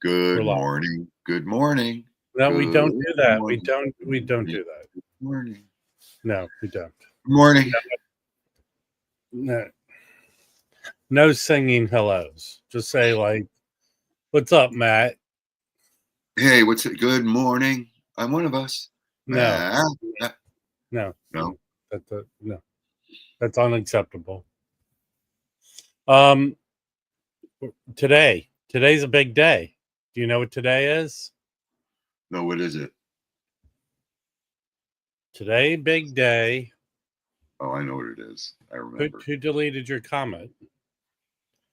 Good morning. Good morning. No, we don't Good do that. morning. We don't do that. Good morning. No, we don't. Good morning. No. No singing hellos. Just say like, "What's up, Matt?" Hey, what's it? Good morning. I'm one of us. No. No. No. That's unacceptable. Today's a big day. Do you know what today is? No, what is it? Today, big day. Oh, I know what it is. I remember. Who deleted your comment?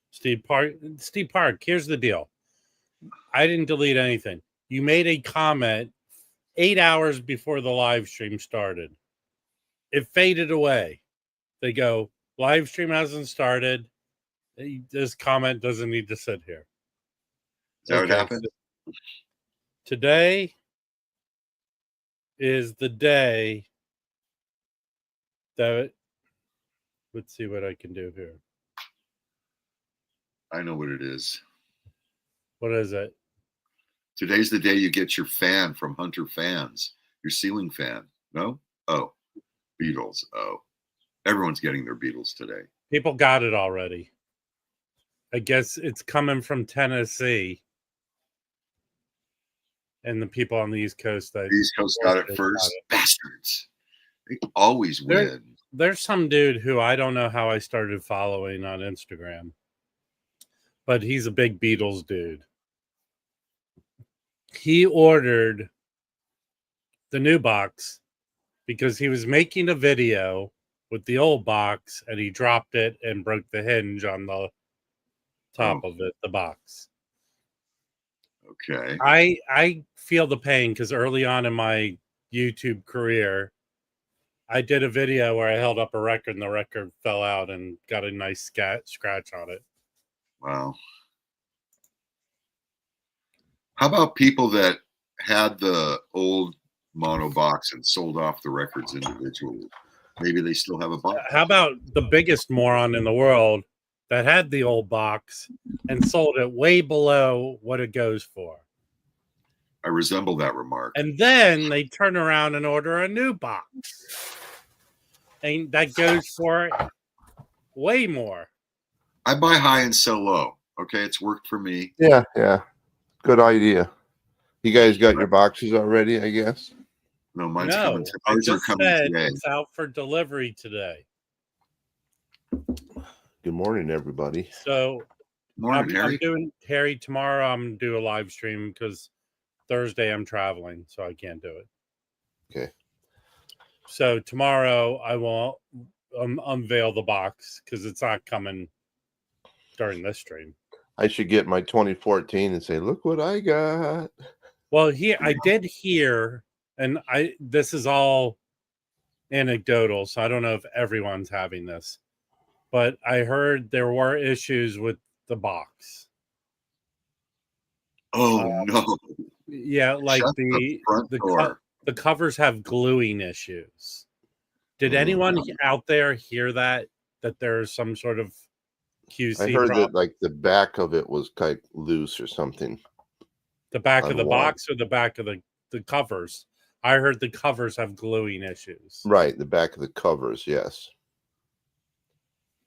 Steve Park. Steve Park, here's the deal. I didn't delete anything. You made a comment 8 hours before the live stream started. It faded away. They go, live stream hasn't started. This comment doesn't need to sit here. Is that what happened? So today is the day that, let's see what I can do here. I know what it is. What is it? Today's the day you get your fan from Hunter Fans, your ceiling fan. No? Oh, Beatles. Oh, everyone's getting their Beatles today. People got it already. I guess it's coming from Tennessee. And the people on the East Coast. The East Coast got it first. Bastards. They always win. There's some dude who I don't know how I started following on Instagram. But he's a big Beatles dude. He ordered the new box because he was making a video with the old box and he dropped it and broke the hinge on the top of it, the box. Okay. I feel the pain because early on in my YouTube career, I did a video where I held up a record and the record fell out and got a nice scratch on it. Wow. How about people that had the old mono box and sold off the records individually? Maybe they still have a box. How about the biggest moron in the world that had the old box and sold it way below what it goes for? I resemble that remark. And then they turn around and order a new box. And that goes for way more. I buy high and sell low. Okay, it's worked for me. Yeah. Good idea. You guys got your boxes already, I guess? No, mine's No, coming. Ours are coming today. It's out for delivery today. Good morning, everybody. So Morning, Harry. I'm doing Harry tomorrow. I'm gonna do a live stream because Thursday I'm traveling, so I can't do it. Okay. So tomorrow I will unveil the box because it's not coming during this stream. I should get my 2014 and say, "Look what I got." Well, here I did hear, and this is all anecdotal, so I don't know if everyone's having this, but I heard there were issues with the box. Oh no! Yeah, like Shut the covers have gluing issues. Did anyone out there hear that there's some sort of QC? I heard that like the back of it was kind of loose or something. The back of the box or the back of the covers? I heard the covers have gluing issues. Right, the back of the covers, yes.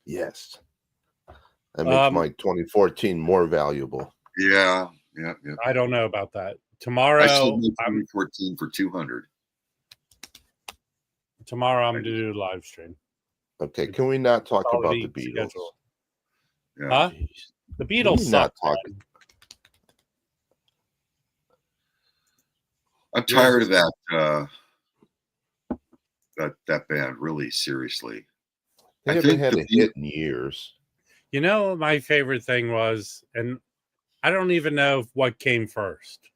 Yes. That makes my 2014 more valuable. Yeah. I don't know about that. Tomorrow, I sold my 2014 for $200. Tomorrow, I'm going to do a live stream. Okay, can we not talk about the Beatles? Yeah. Huh? The Beatles suck. I'm tired of that. That band, really, seriously. They haven't had a hit in years. You know, my favorite thing was, and I don't even know what came first.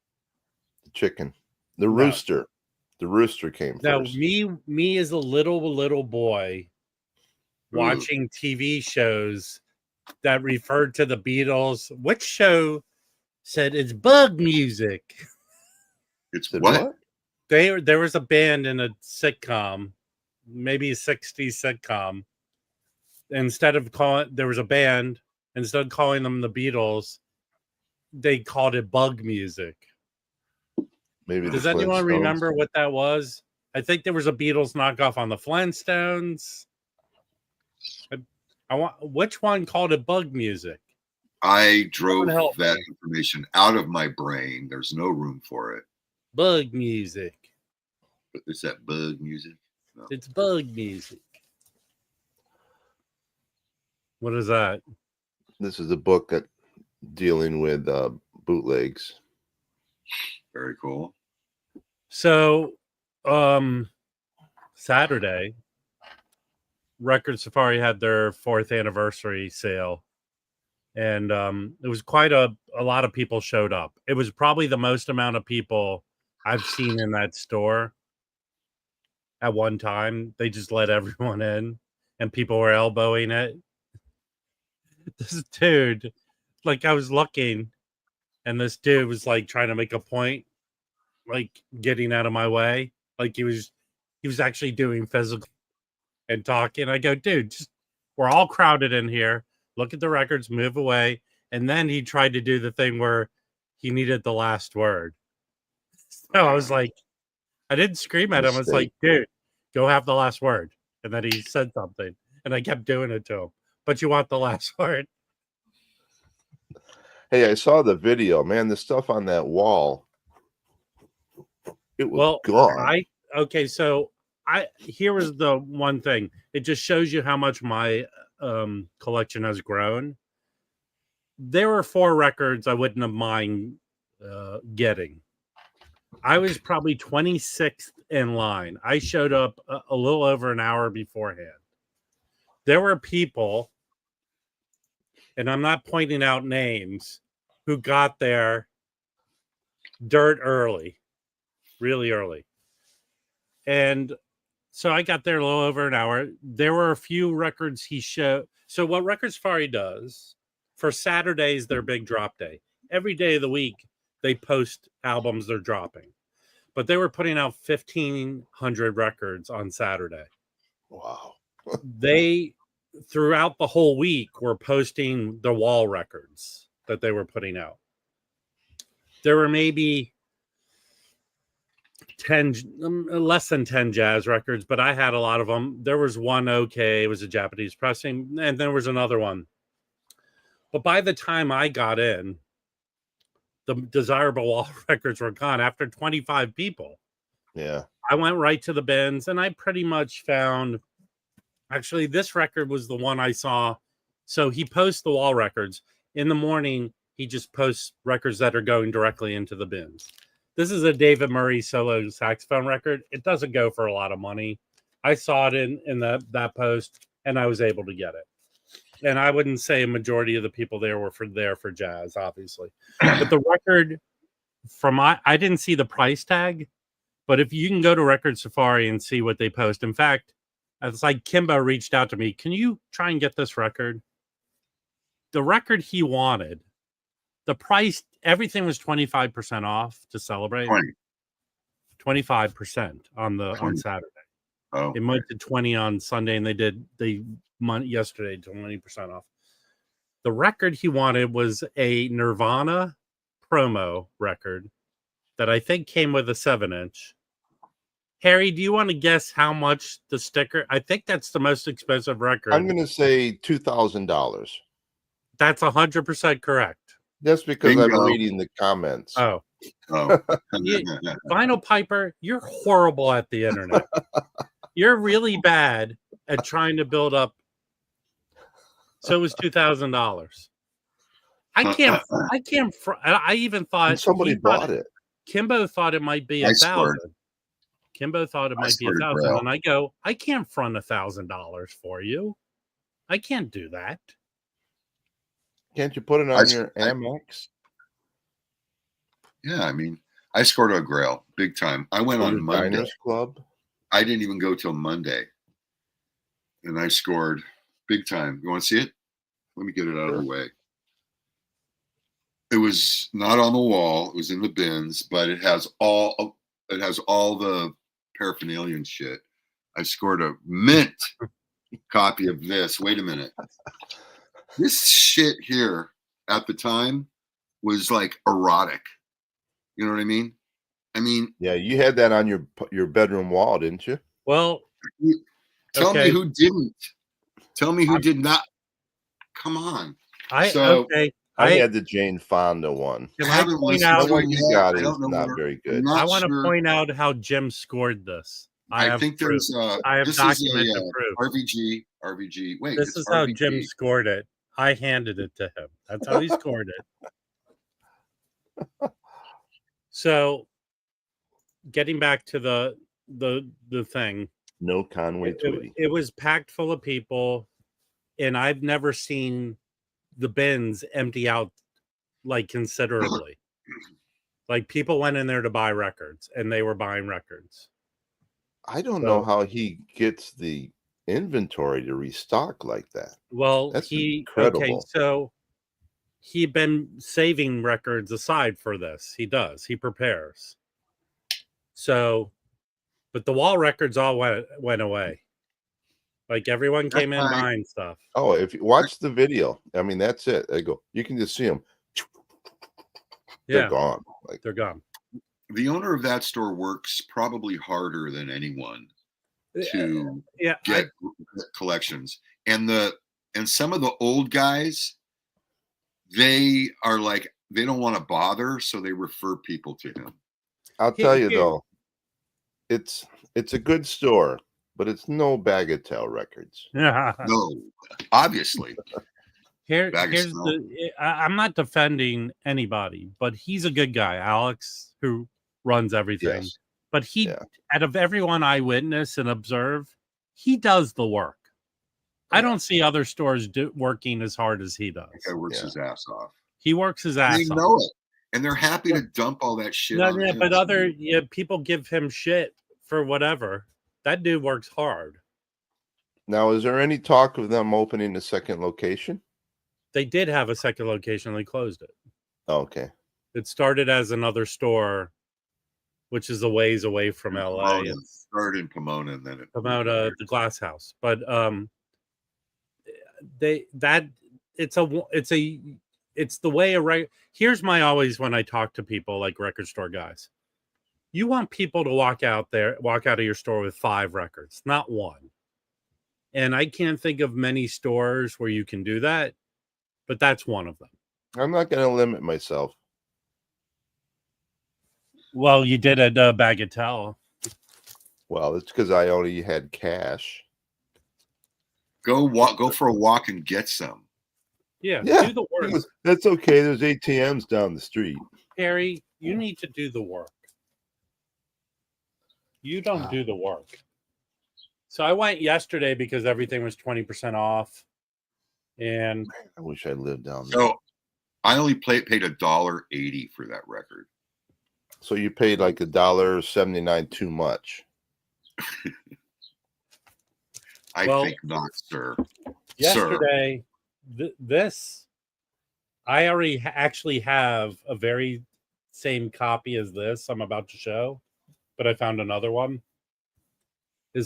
The chicken. The rooster. The rooster came first. No, me as a little boy watching TV shows that referred to the Beatles. Which show said it's bug music? It's what? There was a band in a sitcom, maybe a 60s sitcom. There was a band, instead of calling them the Beatles, they called it bug music. Maybe Does the anyone Flintstones. remember what that was? I think there was a Beatles knockoff on the Flintstones. I want which one called it bug music? I drove help that me. information out of my brain. There's no room for it. Bug music. But is that bug music? No. It's bug music. What is that? This is a book that dealing with bootlegs. Very cool. So, Saturday, Record Safari had their 4th anniversary sale, and it was quite a lot of people showed up. It was probably the most amount of people I've seen in that store at one time. They just let everyone in, and people were elbowing it. This dude, like, I was looking, and this dude was like trying to make a point, like getting out of my way, like he was actually doing physical and talking. I go, dude, just, we're all crowded in here. Look at the records, move away. And then he tried to do the thing where he needed the last word. So I was like, I didn't scream at him. I was like, dude, go have the last word. And then he said something, and I kept doing it to him. But you want the last word? Hey, I saw the video, man. The stuff on that wall, it was gone. So here was the one thing. It just shows you how much my collection has grown. There were 4 records I wouldn't have mind getting. I was probably 26th in line. I showed up a little over an hour beforehand. There were people, and I'm not pointing out names, who got there dirt early, really early. And so I got there a little over an hour. There were a few records he showed. So what Record Safari does, for Saturdays, their big drop day. Every day of the week, they post albums they're dropping. But they were putting out 1,500 records on Saturday. Wow. They, throughout the whole week, were posting the wall records that they were putting out. There were maybe 10, less than 10 jazz records, but I had a lot of them. There was one, it was a Japanese pressing, and there was another one. But by the time I got in, the desirable wall records were gone after 25 people. Yeah. I went right to the bins, and I pretty much found, actually, this record was the one I saw. So he posts the wall records. In the morning, he just posts records that are going directly into the bins. This is a David Murray solo saxophone record. It doesn't go for a lot of money. I saw it in that post, and I was able to get it. And I wouldn't say a majority of the people there were there for jazz, obviously. But the record I didn't see the price tag, but if you can go to Record Safari and see what they post. In fact, it's like Kimbo reached out to me. Can you try and get this record? The record he wanted, the price, everything was 25% off to celebrate. 25% on Saturday. Oh, it went to 20 on Sunday, and they yesterday 20% off. The record he wanted was a Nirvana promo record that I think came with a 7-inch. Harry, do you want to guess how much the sticker? I think that's the most expensive record. I'm going to say $2,000. That's 100% correct. That's because Bingo. I'm reading the comments. Oh. Vinyl Piper, you're horrible at the internet. You're really bad at trying to build up. So it was $2,000. I even thought And somebody bought it. Kimbo thought it might be $1,000. Kimbo thought it might be $1,000, and I go, I can't front $1,000 for you. I can't do that. Can't you put it on your Amex? Yeah, I mean, I scored a Grail big time. I went on Monday. Diners Club. I didn't even go till Monday, and I scored big time. You want to see it? Let me get it out of the way. It was not on the wall. It was in the bins, but it has all the paraphernalia and shit. I scored a mint copy of this. Wait a minute. This shit here at the time was like erotic. You know what I mean? I mean, Yeah, you had that on your bedroom wall, didn't you? Well, tell me okay. who didn't. Tell me who I'm- did not. Come on. I I had the Jane Fonda one. Can I I haven't point listened out? to The one it you yet. got I is don't know not where- very I'm good. not I want to sure. point out how Jim scored this. I think proof. there's I have this documented is a proof. RVG. Wait, This it's is how RVG. Jim scored it. I handed it to him. That's how he scored it. So, getting back to the thing, No Conway Twitty. it was packed full of people, and I've never seen the bins empty out like considerably. Like people went in there to buy records, and they were buying records. I don't know how he gets the inventory to restock like that. Well, That's okay, incredible. so he'd been saving records aside for this. He does. He prepares. So, but the wall records all went away. Like everyone came in buying stuff. Oh, if you watch the video, I mean, that's it. They go, you can just see them. They're gone. Like, they're gone. The owner of that store works probably harder than anyone to get collections. And some of the old guys, they are like, they don't want to bother, so they refer people to him. I'll tell you though, it's a good store, but it's no Bagatelle Records. No, obviously. Here's I'm not defending anybody, but he's a good guy, Alex, who runs everything. Yes. But out of everyone I witness and observe, he does the work. I don't see other stores working as hard as he does. That guy works his ass off. He works his ass off. They know it, and they're happy to dump all that shit on him. But people give him shit for whatever. That dude works hard. Now, is there any talk of them opening a second location? They did have a second location. They closed it. Oh, okay. It started as another store, which is a ways away from LA. It started in Pomona, and then Pomona, the Glass House. But it's the way here's my always when I talk to people like record store guys. You want people to walk out of your store with 5 records, not 1. And I can't think of many stores where you can do that, but that's one of them. I'm not going to limit myself. Well, you did at Bagatelle. Well, it's because I only had cash. Go for a walk and get some. Yeah, do the work. That's okay. There's ATMs down the street. Harry, you need to do the work. You don't do the work. So I went yesterday because everything was 20% off. And I wish I lived down there. So I only paid $1.80 for that record. So you paid like $1.79 too much. I think not, sir. Yesterday, I already actually have a very same copy as this I'm about to show, but I found another one.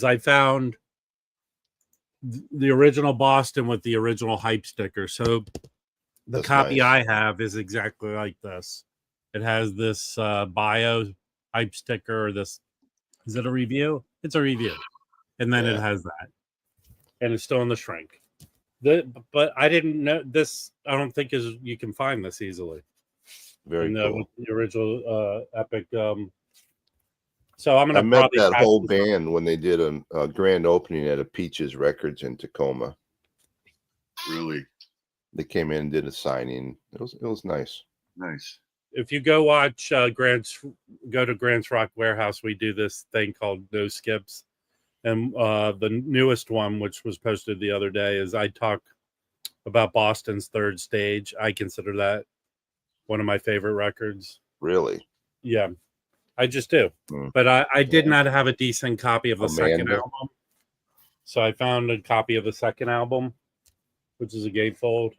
I found the original Boston with the original hype sticker. So the copy I have is exactly like this. It has this bio hype sticker. Or this is it a review? It's a review, and then it has that, and it's still in the shrink. But I didn't know this. I don't think you can find this easily. Very cool. The original Epic. So I'm gonna. I met that whole band when they did a grand opening at a Peaches Records in Tacoma. Really? They came in and did a signing. It was nice. Nice. If you go watch go to Grant's Rock Warehouse, we do this thing called No Skips. And the newest one, which was posted the other day, is I talk about Boston's Third Stage. I consider that one of my favorite records. Really? Yeah, I just do. But I did not have a decent copy of the second album. So I found a copy of the second album, which is a gatefold.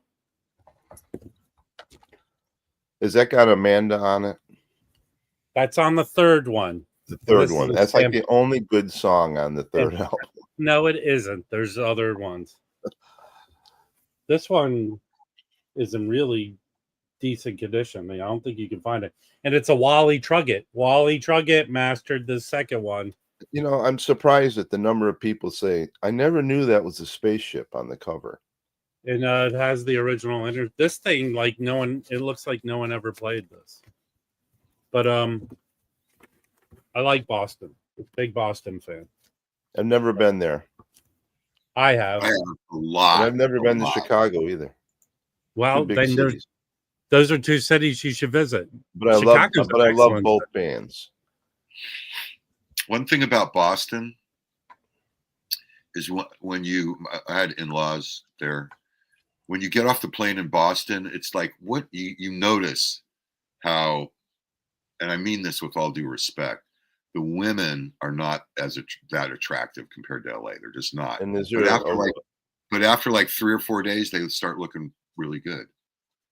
Has that got Amanda on it? That's on the third one. The third one. That's like the only good song on the third album. No, it isn't. There's other ones. This one is in really decent condition. I don't think you can find it. And it's a Wally Trugget. Wally Trugget mastered the second one. You know, I'm surprised at the number of people say, I never knew that was a spaceship on the cover. And it has the original. This thing, like no one, it looks like no one ever played this. But I like Boston. Big Boston fan. I've never been there. I have a lot. And I've never been to Chicago either. Well, then those are two cities you should visit. But I love both bands. One thing about Boston is when I had in-laws there. When you get off the plane in Boston, it's like what you notice how, and I mean this with all due respect, the women are not that attractive compared to LA. They're just not. And but after like 3 or 4 days, they start looking really good.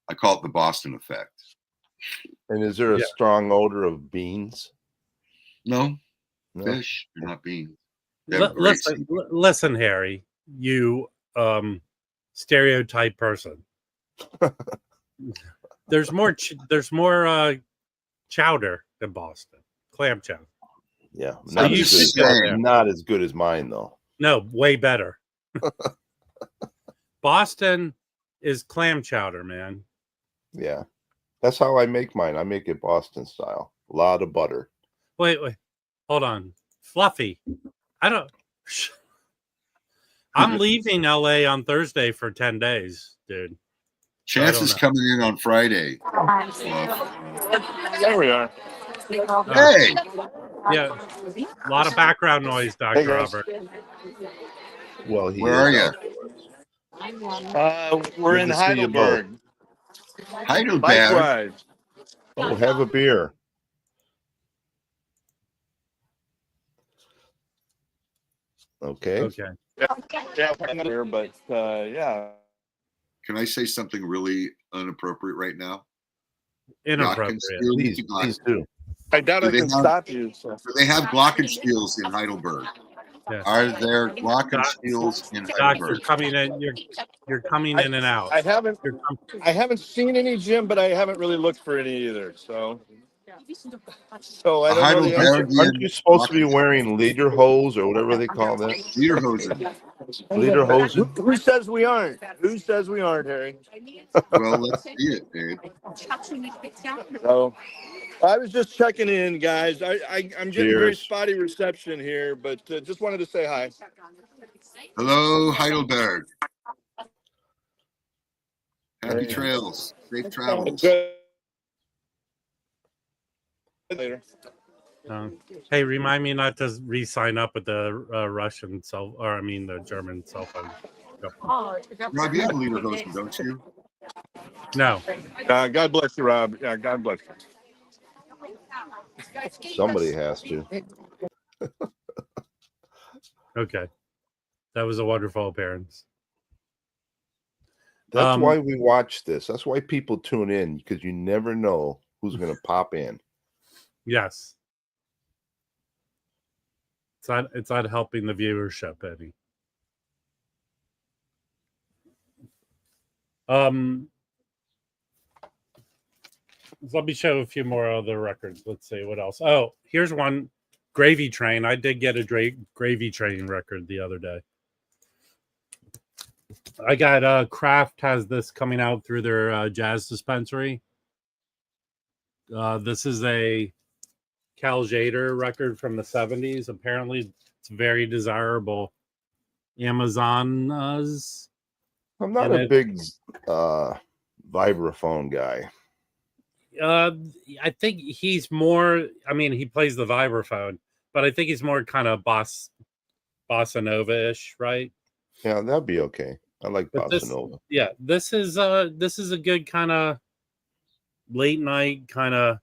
I call it the Boston effect. And is there a strong odor of beans? No. Fish, they're not beans. Listen, Harry, you stereotype person. There's more chowder in Boston. Clam chowder. Yeah, so not as good as mine though. No, way better. Boston is clam chowder, man. Yeah, that's how I make mine. I make it Boston style. A lot of butter. Wait, hold on. Fluffy. I'm leaving LA on Thursday for 10 days, dude. Chance is coming in on Friday. There we are. Hey. Yeah. A lot of background noise, Dr. Robert. Well, where are you? We're in Heidelberg. Heidelberg. Likewise. Oh, have a beer. Okay. Yeah, but yeah. Can I say something really inappropriate right now? Inappropriate. Please do. I doubt I can stop you. So. Do they have glockenspiels in Heidelberg? Yes. Are there glockenspiels in Heidelberg? You're coming in. You're coming in and out. I haven't seen any, Jim, but I haven't really looked for any either. So I don't know. Aren't you supposed to be wearing lederhosen or whatever they call that? Lederhosen. Lederhosen. Who says we aren't? Who says we aren't, Harry? Well, let's see it, dude. So, I was just checking in, guys. I'm getting very spotty reception here, but just wanted to say hi. Hello, Heidelberg. Happy trails. Safe travels. Later. Hey, remind me not to re-sign up with the Russian the German cell phone. Rob, you have a lederhosen, don't you? No. God bless you, Rob. Yeah, God bless you. Somebody has to. Okay. That was a wonderful appearance. That's why we watch this. That's why people tune in, because you never know who's going to pop in. Yes. It's not helping the viewership any. Let me show a few more other records. Let's see what else. Oh, here's one. Gravy Train. I did get a Gravy Train record the other day. I got Kraft has this coming out through their jazz dispensary. This is a Cal Jader record from the 70s. Apparently, it's very desirable. Amazonas. I'm not a big vibraphone guy. I think he's more. I mean, he plays the vibraphone, but I think he's more kind of bossa nova-ish, right? Yeah, that'd be okay. I like bossa nova. Yeah, this is a good kind of late night kind of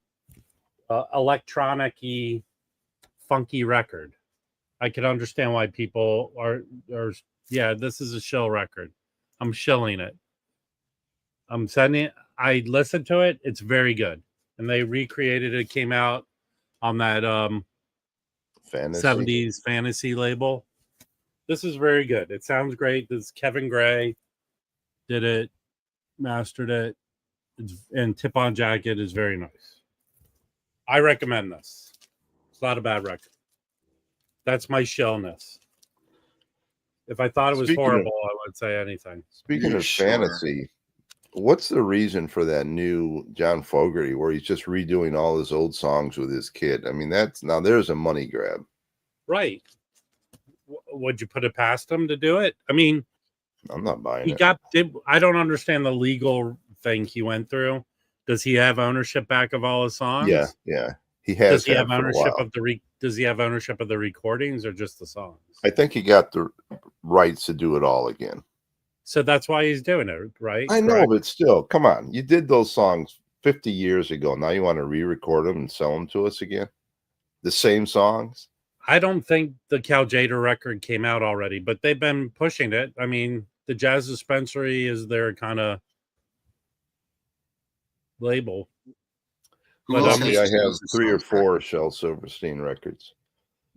electronic-y, funky record. I can understand why people are. Yeah, this is a shill record. I'm shilling it. I'm sending it. I listened to it. It's very good. And they recreated it. It came out on that 70s fantasy label. This is very good. It sounds great. This Kevin Gray did it, mastered it. and Tip-On Jacket is very nice. I recommend this. It's not a bad record. That's my shellness. If I thought it was horrible, I wouldn't say anything. Speaking of fantasy, what's the reason for that new John Fogerty where he's just redoing all his old songs with his kid? I mean, there's a money grab. Right. Would you put it past him to do it? I mean, I'm not buying it. I don't understand the legal thing he went through. Does he have ownership back of all his songs? Yeah. He has. Does he have ownership of does he have ownership of the recordings or just the songs? I think he got the rights to do it all again. So that's why he's doing it, right? I know, but still, come on. You did those songs 50 years ago. Now you want to re-record them and sell them to us again? The same songs? I don't think the Caljader record came out already, but they've been pushing it. I mean, the Jazz Dispensary is their kind of label. But I have 3 or 4 Shel Silverstein records.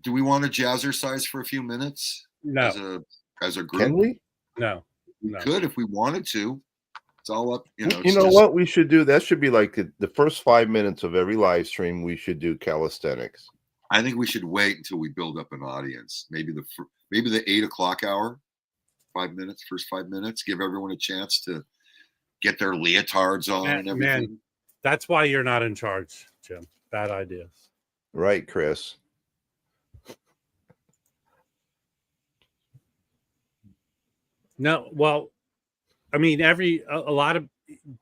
Do we want to jazzercise for a few minutes? No. As a group? Can we? No. We could if we wanted to. It's all up, You know what we should do? That should be like the first 5 minutes of every live stream. We should do calisthenics. I think we should wait until we build up an audience. Maybe the 8 o'clock hour, 5 minutes, first 5 minutes. Give everyone a chance to get their leotards on and everything. Man, that's why you're not in charge, Jim. Bad ideas. Right, Chris. No, well, I mean, a lot of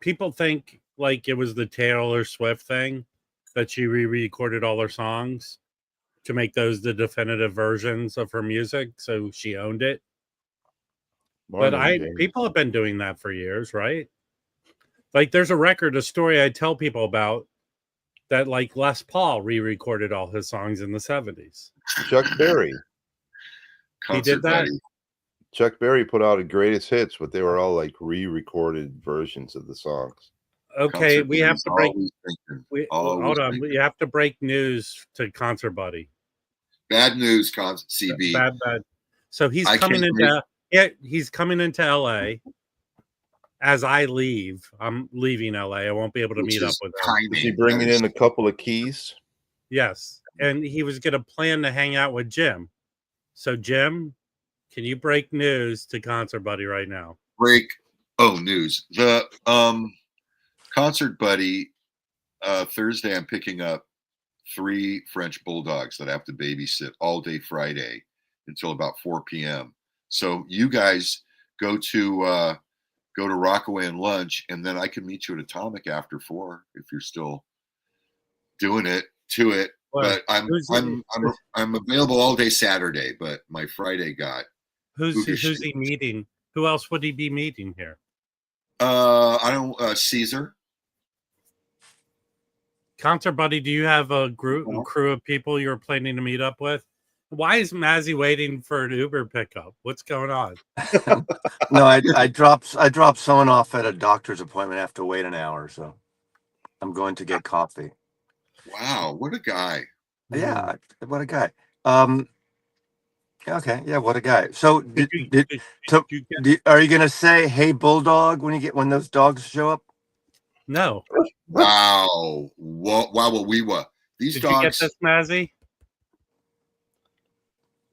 people think like it was the Taylor Swift thing that she re-recorded all her songs to make those the definitive versions of her music, so she owned it. But people have been doing that for years, right? Like there's a story I tell people about that like Les Paul re-recorded all his songs in the 70s. Chuck Berry. He did that? Chuck Berry put out a greatest hits, but they were all like re-recorded versions of the songs. Okay, we have to break. Hold on, we have to break news to Concert Buddy. Bad news, CB. Bad. So he's coming into LA. As I leave, I'm leaving LA. I won't be able to meet up with him. Is he bringing in a couple of keys? Yes, and he was going to plan to hang out with Jim. So Jim, can you break news to Concert Buddy right now? News. The Concert Buddy, Thursday I'm picking up 3 French bulldogs that I have to babysit all day Friday until about 4 p.m. So you guys go to Rockaway and lunch, and then I can meet you at Atomic after 4 if you're still doing it to it. But I'm available all day Saturday, but my Friday got who's he meeting? Who else would he be meeting here? I don't Caesar. Concert Buddy, do you have a crew of people you're planning to meet up with? Why is Mazzy waiting for an Uber pickup? What's going on? No, I dropped someone off at a doctor's appointment. I have to wait an hour, so I'm going to get coffee. Wow, what a guy! Yeah, what a guy. Okay, yeah, what a guy. So, are you gonna say "Hey Bulldog" when those dogs show up? No. Wow! Wow! These Did dogs. You get this, Mazzy?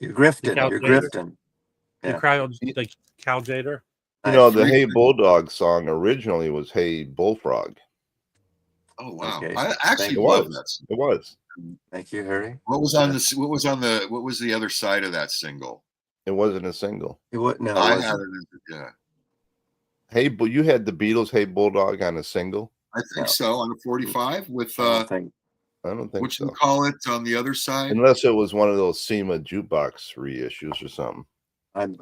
You're grifting. You're grifting. Yeah. The Caljader. You know, the Hey Bulldog song originally was Hey Bullfrog. Oh wow! Okay. I actually love that song. It was. Thank you, Harry. What was the other side of that single? It wasn't a single. It was no. I had it. Yeah. Hey, but you had the Beatles "Hey Bulldog" on a single. I think so, on a 45 with I don't think what so. you call it on the other side, unless it was one of those SEMA jukebox reissues or something.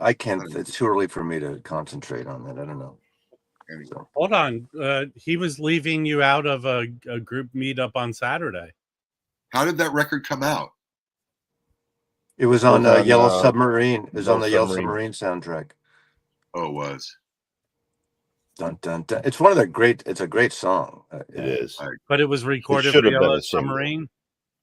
I can't. It's too early for me to concentrate on that. I don't know. So. Hold on. He was leaving you out of a group meetup on Saturday. How did that record come out? It was on Yellow Submarine. It was on the Yellow Submarine soundtrack. Oh, it was. Dun, dun, dun. It's one of the great. It's a great song. It is. But it was recorded for Yellow Submarine.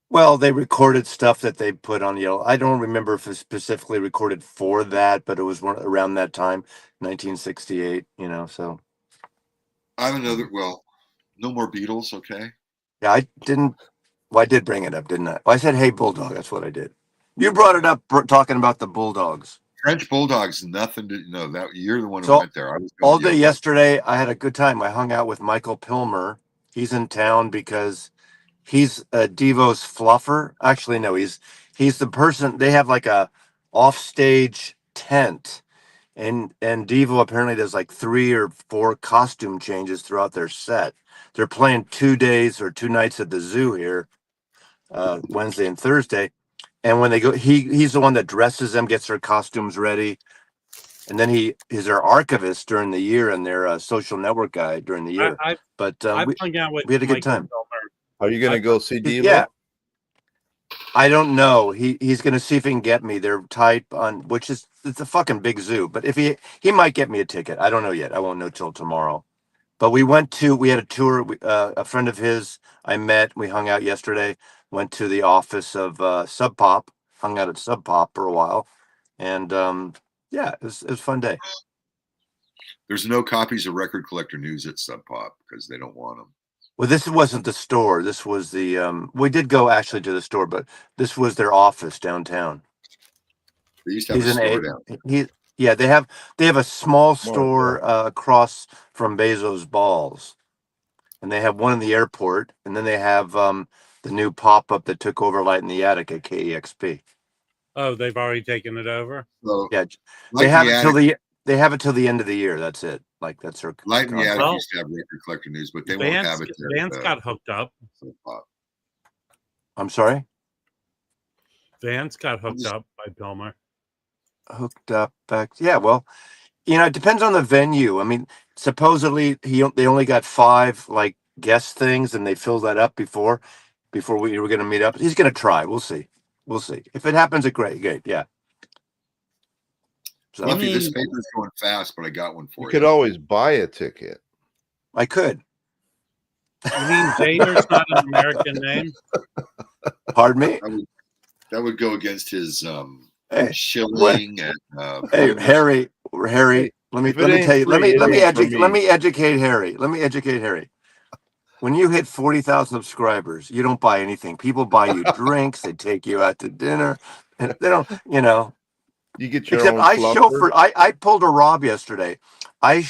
Well, they recorded stuff that they put on Yellow. I don't remember if it specifically recorded for that, but it was around that time, 1968. You know, so. I have another. Well, No more Beatles, okay? Yeah, I didn't. Well, I did bring it up, didn't I? Well, I said, "Hey, Bulldog." That's what I did. You brought it up talking about the Bulldogs. French Bulldogs, nothing to know. That you're the one who So went there. I was all day yesterday, I had a good time. I hung out with Michael Pilmer. He's in town because he's Devo's fluffer. Actually, no, he's the person. They have like a offstage tent, and Devo apparently does like 3 or 4 costume changes throughout their set. They're playing 2 days or 2 nights at the zoo here, Wednesday and Thursday. And when they go, he's the one that dresses them, gets their costumes ready, and then he's their archivist during the year and their social network guy during the year. But I've hung out with we had a good Michael time. Pilmer. Are you going to go see Devo? Yeah. I don't know. He's going to see if he can get me their type on, which is, it's a fucking big zoo. But if he might get me a ticket. I don't know yet. I won't know till tomorrow. But we had a tour. A friend of his I met. We hung out yesterday. Went to the office of Subpop. Hung out at Subpop for a while, and yeah, it was a fun day. There's no copies of Record Collector News at Sub Pop because they don't want them. Well, this wasn't the store. This was the we did go actually to the store, but this was their office downtown. They used to have a store down. Yeah, they have a small store across from Bezos' Balls, and they have one in the airport, and then they have the new pop-up that took over Light in the Attic at KEXP. Oh, they've already taken it over? So, yeah, they have it till the end of the year. That's it. Like that's their Light in the Attic used to have Record Collector News, but they won't have it there. Vance got hooked up. I'm sorry? Vance got hooked up by Pilmer. Hooked up back. Yeah, well, it depends on the venue. I mean, supposedly they only got 5 like guest things, and they filled that up before we were going to meet up. He's going to try. We'll see. If it happens, great. Yeah. So this paper's going fast, but I got one for you. You could always buy a ticket. I could. You mean Vader's not an American name? Pardon me? That would go against his shilling and hey, Harry, let me tell you. Let me educate Harry. When you hit 40,000 subscribers, you don't buy anything. People buy you drinks. They take you out to dinner, and they don't. You get your Except own I fluffer. chauffeured. I pulled a Rob yesterday. I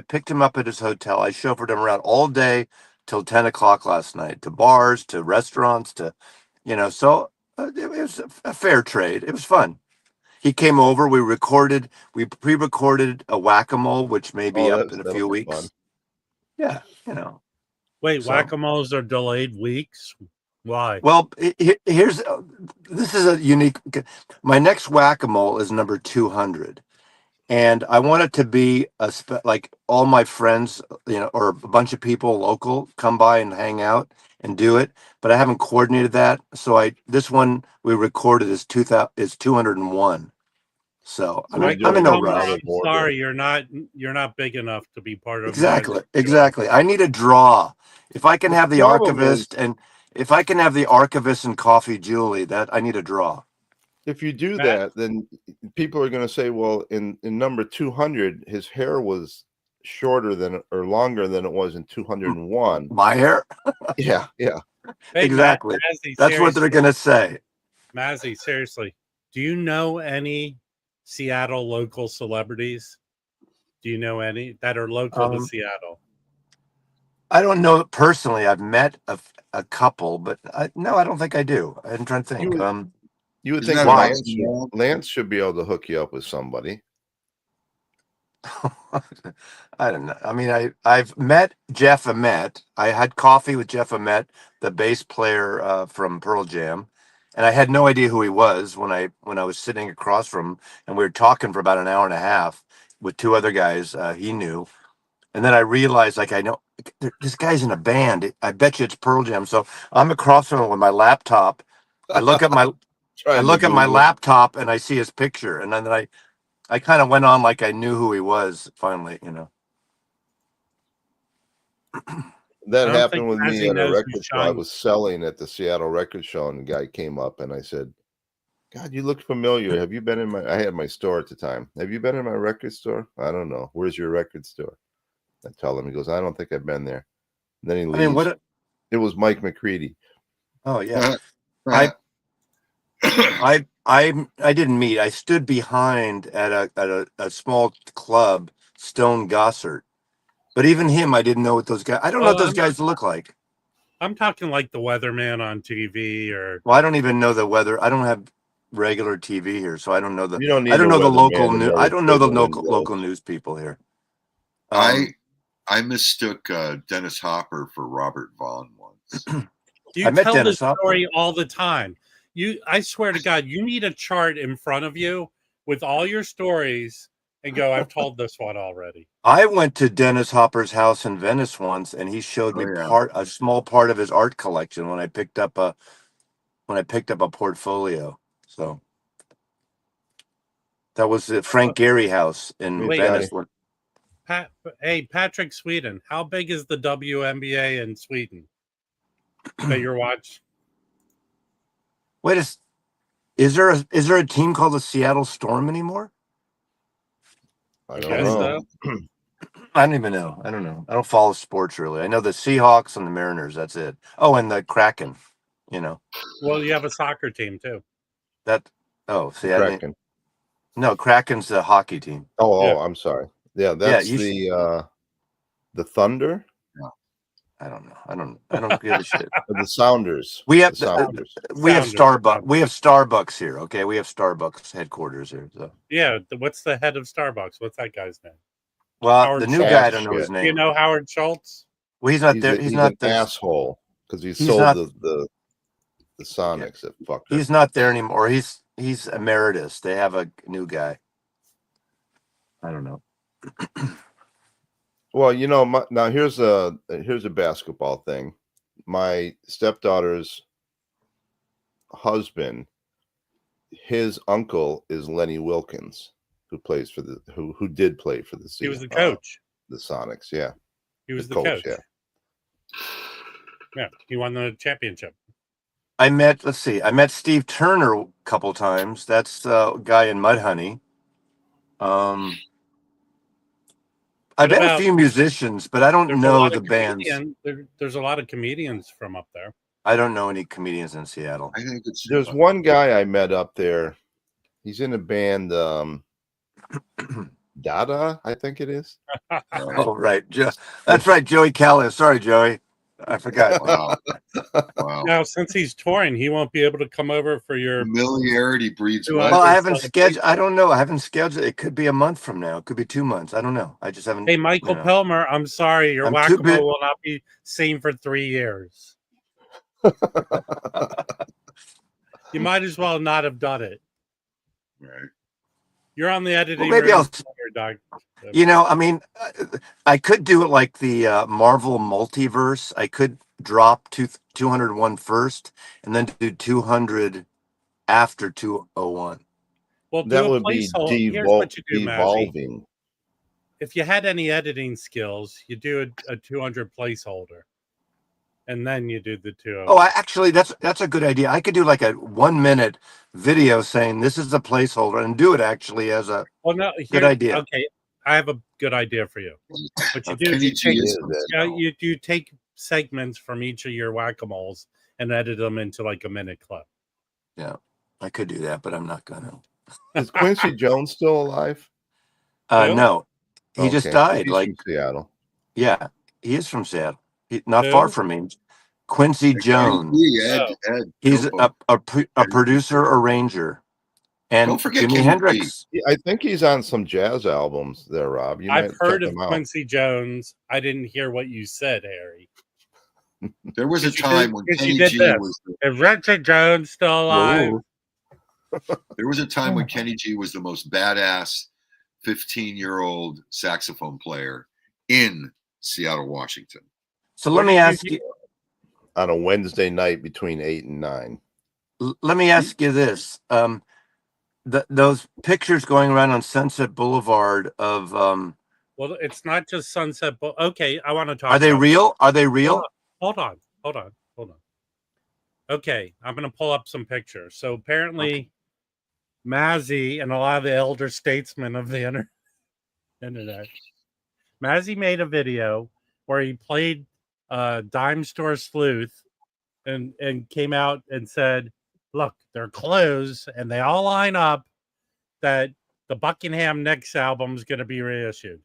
picked him up at his hotel. I chauffeured him around all day till 10 o'clock last night, to bars, to restaurants, to, so it was a fair trade. It was fun. He came over. We pre-recorded a Whack-a-ole, which may be up in a few weeks. Fun. Yeah, Wait, Whack-a-moles are delayed weeks? Why? Well, this is a unique. My next Whack-a-mole is number 200, and I want it to be like all my friends, or a bunch of people local come by and hang out and do it. But I haven't coordinated that, so this one we recorded is 201. So I'm in no rush. I'm sorry, you're not big enough to be part of. Exactly. I need a draw. If I can have the archivist and Coffee Julie, that I need a draw. If you do that, then people are going to say, well, in number 200, his hair was shorter than or longer than it was in 201. My hair? Yeah. Hey, exactly. Mazzy, that's what they're going to say. Mazzy, seriously, do you know any Seattle local celebrities? Do you know any that are local to Seattle? I don't know personally. I've met a couple, but no, I don't think I do. I'm trying to think. You would think Lance should be able to hook you up with somebody. I don't know. I mean, I've met Jeff Ament. I had coffee with Jeff Ament, the bass player from Pearl Jam, and I had no idea who he was when I was sitting across from him, and we were talking for about an hour and a half with 2 other guys he knew. And then I realized, I know this guy's in a band. I bet you it's Pearl Jam. So I'm across from him with my laptop. I look at my laptop and I see his picture. And then I kind of went on like I knew who he was finally, That happened with me at a record show. I was selling at the Seattle Record Show, and the guy came up and I said, God, you look familiar. Have you been in I had my store at the time. Have you been in my record store? I don't know. Where's your record store? I tell him. He goes, I don't think I've been there. Then he leaves. I mean, it was Mike McCready. Oh yeah. I didn't meet. I stood behind at a small club, Stone Gossard. But even him, I didn't know what those guys. I don't know what those guys look like. I'm talking like the weatherman on TV, or. Well, I don't even know the weather. I don't have regular TV here, so I don't know the. You don't need I don't know the local news. I don't know the local local news people here. I mistook Dennis Hopper for Robert Vaughn once. You tell this story all the time. I swear to God, you need a chart in front of you with all your stories and go, I've told this one already. I went to Dennis Hopper's house in Venice once, and he showed me a small part of his art collection when I picked up a portfolio. So that was the Frank Gehry house in Venice. Hey, Patrick Sweden, how big is the WNBA in Sweden that you're watching? Wait, is there a team called the Seattle Storm anymore? I don't know. So. I don't even know. I don't know. I don't follow sports really. I know the Seahawks and the Mariners. That's it. Oh, and the Kraken. You know. Well, you have a soccer team too. Kraken. No, Kraken's the hockey team. Oh, I'm sorry. Yeah, that's the Thunder. No. I don't know. I don't give a shit. The Sounders. We have Sounders. We have Starbucks. We have Starbucks here. Okay, we have Starbucks headquarters here. So. Yeah, what's the head of Starbucks? What's that guy's name? Well, Howard the new guy, I don't know his name. Do you know Howard Schultz? Well, he's not there. He's not an asshole because he sold the Sonics that fucked up. He's not there anymore. He's emeritus. They have a new guy. I don't know. Well, now here's a basketball thing. My stepdaughter's husband, his uncle is Lenny Wilkins, who did play for the. He was the coach. The Sonics, yeah. He was the coach. Yeah, he won the championship. I met Steve Turner a couple times. That's the guy in Mudhoney. I've met a few musicians, but I don't know the bands. There's a lot of comedians from up there. I don't know any comedians in Seattle. I think there's one guy I met up there. He's in a band, Dada, I think it is. Oh, right. That's right, Joey Callis. Sorry, Joey. I forgot. Wow. Now, since he's touring, he won't be able to come over for your familiarity breeds. Well, I haven't scheduled. I don't know. I haven't scheduled. It could be a month from now. It could be 2 months. I don't know. I just haven't. Hey, Michael Pilmer, I'm sorry. Your Whack-a-ole will not be seen for 3 years. You might as well not have done it. Right. You're on the editing. Well, maybe I'll. I mean, I could do it like the Marvel multiverse. I could drop 201 first and then do 200 after 201. Well, that would be devolving. If you had any editing skills, you do a 200 placeholder, and then you do the 201. Oh, actually, that's a good idea. I could do like a 1 minute video saying this is a placeholder and do it actually as a good idea. Okay, I have a good idea for you. What you do is you take segments from each of your whack-a-moles and edit them into like a minute clip. Yeah, I could do that, but I'm not gonna. Is Quincy Jones still alive? No, he just died. He's from Seattle. Yeah, he is from Seattle. Not far from me. Quincy Jones. He's a producer, arranger. And don't forget Jimi Hendrix. I think he's on some jazz albums there, Rob. I've heard of Quincy Jones. I didn't hear what you said, Harry. There was a time when Kenny G was. Is Quincy Jones still alive? There was a time when Kenny G was the most badass 15-year-old saxophone player in Seattle, Washington. So let me ask you. On a Wednesday night between 8 and 9. Let me ask you this. Those pictures going around on Sunset Boulevard of well, it's not just Sunset okay, I want to talk. Are they real? Are they real? Hold on. Okay, I'm going to pull up some pictures. So apparently Mazzy and a lot of the elder statesmen of the internet, Mazzy made a video where he played dime store sleuth and came out and said, look, they're closed and they all line up that the Buckingham Nicks album is going to be reissued.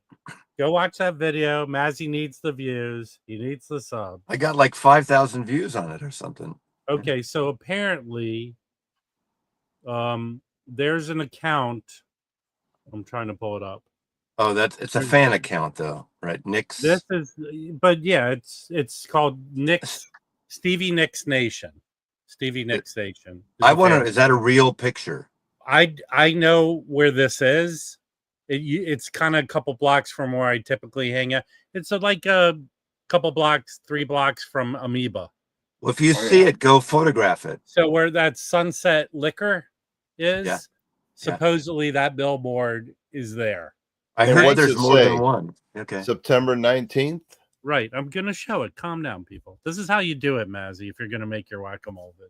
Go watch that video. Mazzy needs the views. He needs the sub. I got like 5,000 views on it or something. Okay, so apparently there's an account. I'm trying to pull it up. Oh, it's a fan account though, right? Nicks. This is, but yeah, it's called Nicks, Stevie Nicks Nation. Stevie Nicks Nation. I wonder, is that a real picture? I know where this is. It's kind of a couple blocks from where I typically hang out. It's like a couple blocks, 3 blocks from Amoeba. Well, if you see it, go photograph it. So where that Sunset Liquor is, supposedly that billboard is there. I heard there's more than one. Okay. September 19th? Right. I'm going to show it. Calm down, people. This is how you do it, Mazzy, if you're going to make your Whack-a-ole video.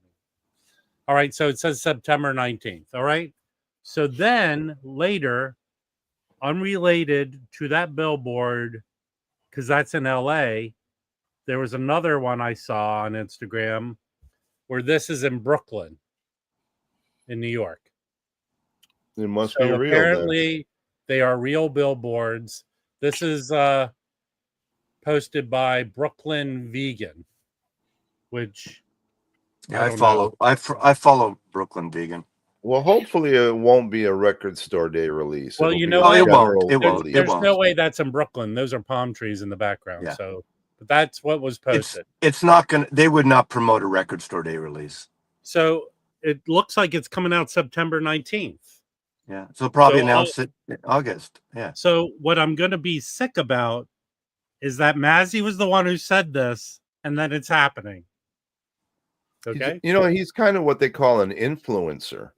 All right. So it says September 19th. All right. So then later, unrelated to that billboard, because that's in LA, there was another one I saw on Instagram where this is in Brooklyn, in New York. It must be real. Apparently, they are real billboards. This is posted by Brooklyn Vegan, which I follow. I follow Brooklyn Vegan. Well, hopefully it won't be a record store day release. Well, it won't. It won't. There's no way that's in Brooklyn. Those are palm trees in the background. Yeah. So, but that's what was posted. It's not gonna. They would not promote a record store day release. So it looks like it's coming out September 19th. Yeah. So probably announce it in August. Yeah. So what I'm going to be sick about is that Mazzy was the one who said this, and then it's happening. Okay. He's kind of what they call an influencer.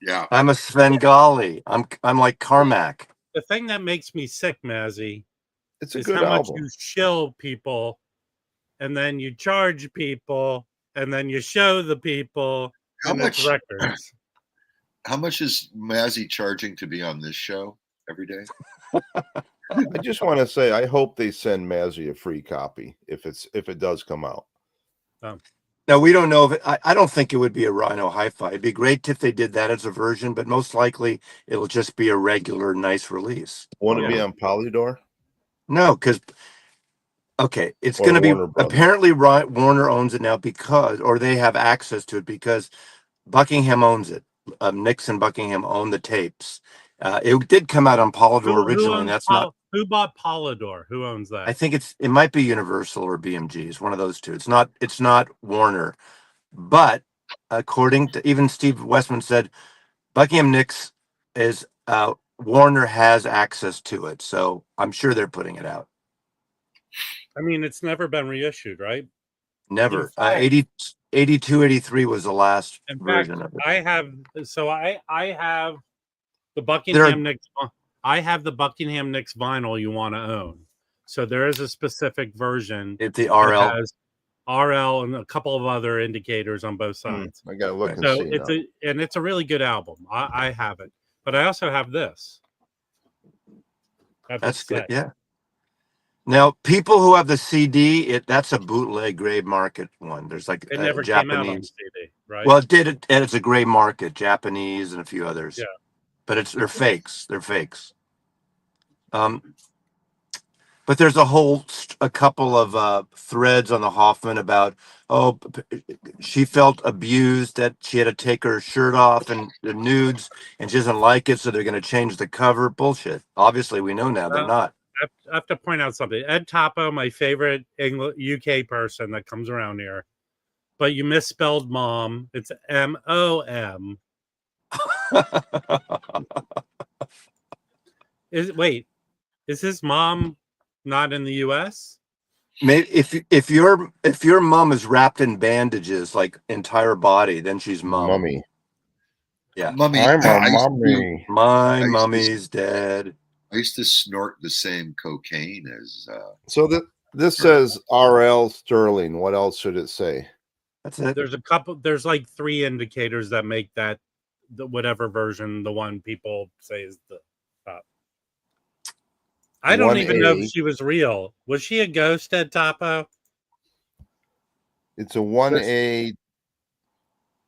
Yeah. I'm a Svengali. I'm like Carmack. The thing that makes me sick, Mazzy, it's a is good how album. much you shill people, and then you charge people, and then you show the people how much records. How much is Mazzy charging to be on this show every day? I just want to say, I hope they send Mazzy a free copy if it does come out. Now, we don't know if it, I don't think it would be a Rhino hi-fi. It'd be great if they did that as a version, but most likely it'll just be a regular nice release. Want to be on Polydor? No, because it's going to be apparently Warner owns it now or they have access to it because Buckingham owns it. Nicks and Buckingham own the tapes. It did come out on Polydor originally. And that's not who bought Polydor. Who owns that? I think it might be Universal or BMG. It's one of those two. It's not Warner, but according to even Steve Westman said, Buckingham Nicks is Warner has access to it, so I'm sure they're putting it out. I mean, it's never been reissued, right? Never. 82, 83 was the last version of it. I have the Buckingham Nicks. I have the Buckingham Nicks vinyl you want to own. So there is a specific version. It's the RL. Has RL and a couple of other indicators on both sides. I gotta look and see. It's a really good album. I have it, but I also have this. That's good. Yeah. Now, people who have the CD, that's a bootleg gray market one. There's like it never Japanese came out on CD, right? Well, it did, and it's a gray market, Japanese and a few others. Yeah, but they're fakes. They're fakes. But there's a couple of threads on the Hoffman about she felt abused, that she had to take her shirt off and the nudes, and she doesn't like it, so they're going to change the cover. Bullshit. Obviously, we know now they're not. I have to point out something. Ed Topo, my favorite UK person that comes around here, but you misspelled mom. It's MOM. Is his mom not in the US? Maybe if your mom is wrapped in bandages, like entire body, then she's mom. Mummy. Yeah. Mummy. I'm a mummy. My mummy's dead. I used to snort the same cocaine as. So this says RL Sterling. What else should it say? That's it. There's like 3 indicators that make that whatever version, the one people say is the top. I don't even know if she was real. Was she a ghost at Topo? It's a 1A,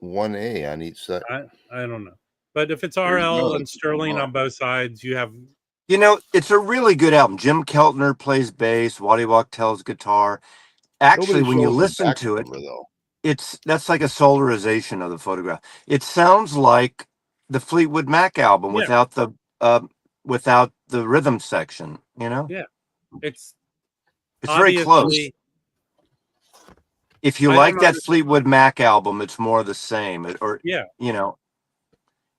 1A on each side. I don't know. But if it's RL and Sterling on both sides, you have... You know, it's a really good album. Jim Keltner plays bass. Waddy Wachtel's guitar. Actually, when you listen to it, that's like a solarization of the photograph. It sounds like the Fleetwood Mac album without the rhythm section. You know? Yeah, it's very close. If you like that Fleetwood Mac album, it's more the same. You know.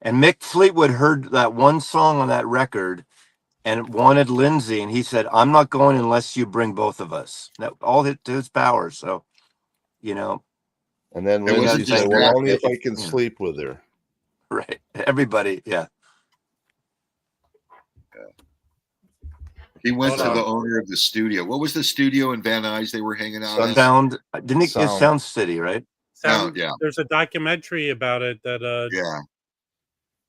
And Mick Fleetwood heard that one song on that record and wanted Lindsay, and he said, "I'm not going unless you bring both of us." That all to his power. So, you know. And then Lindsay said, "Well, only if I can sleep with her." Right. Everybody, yeah. He went to the owner of the studio. What was the studio in Van Nuys they were hanging out at? Sound, didn't it? Sound City, right? Sound, yeah. There's a documentary about it that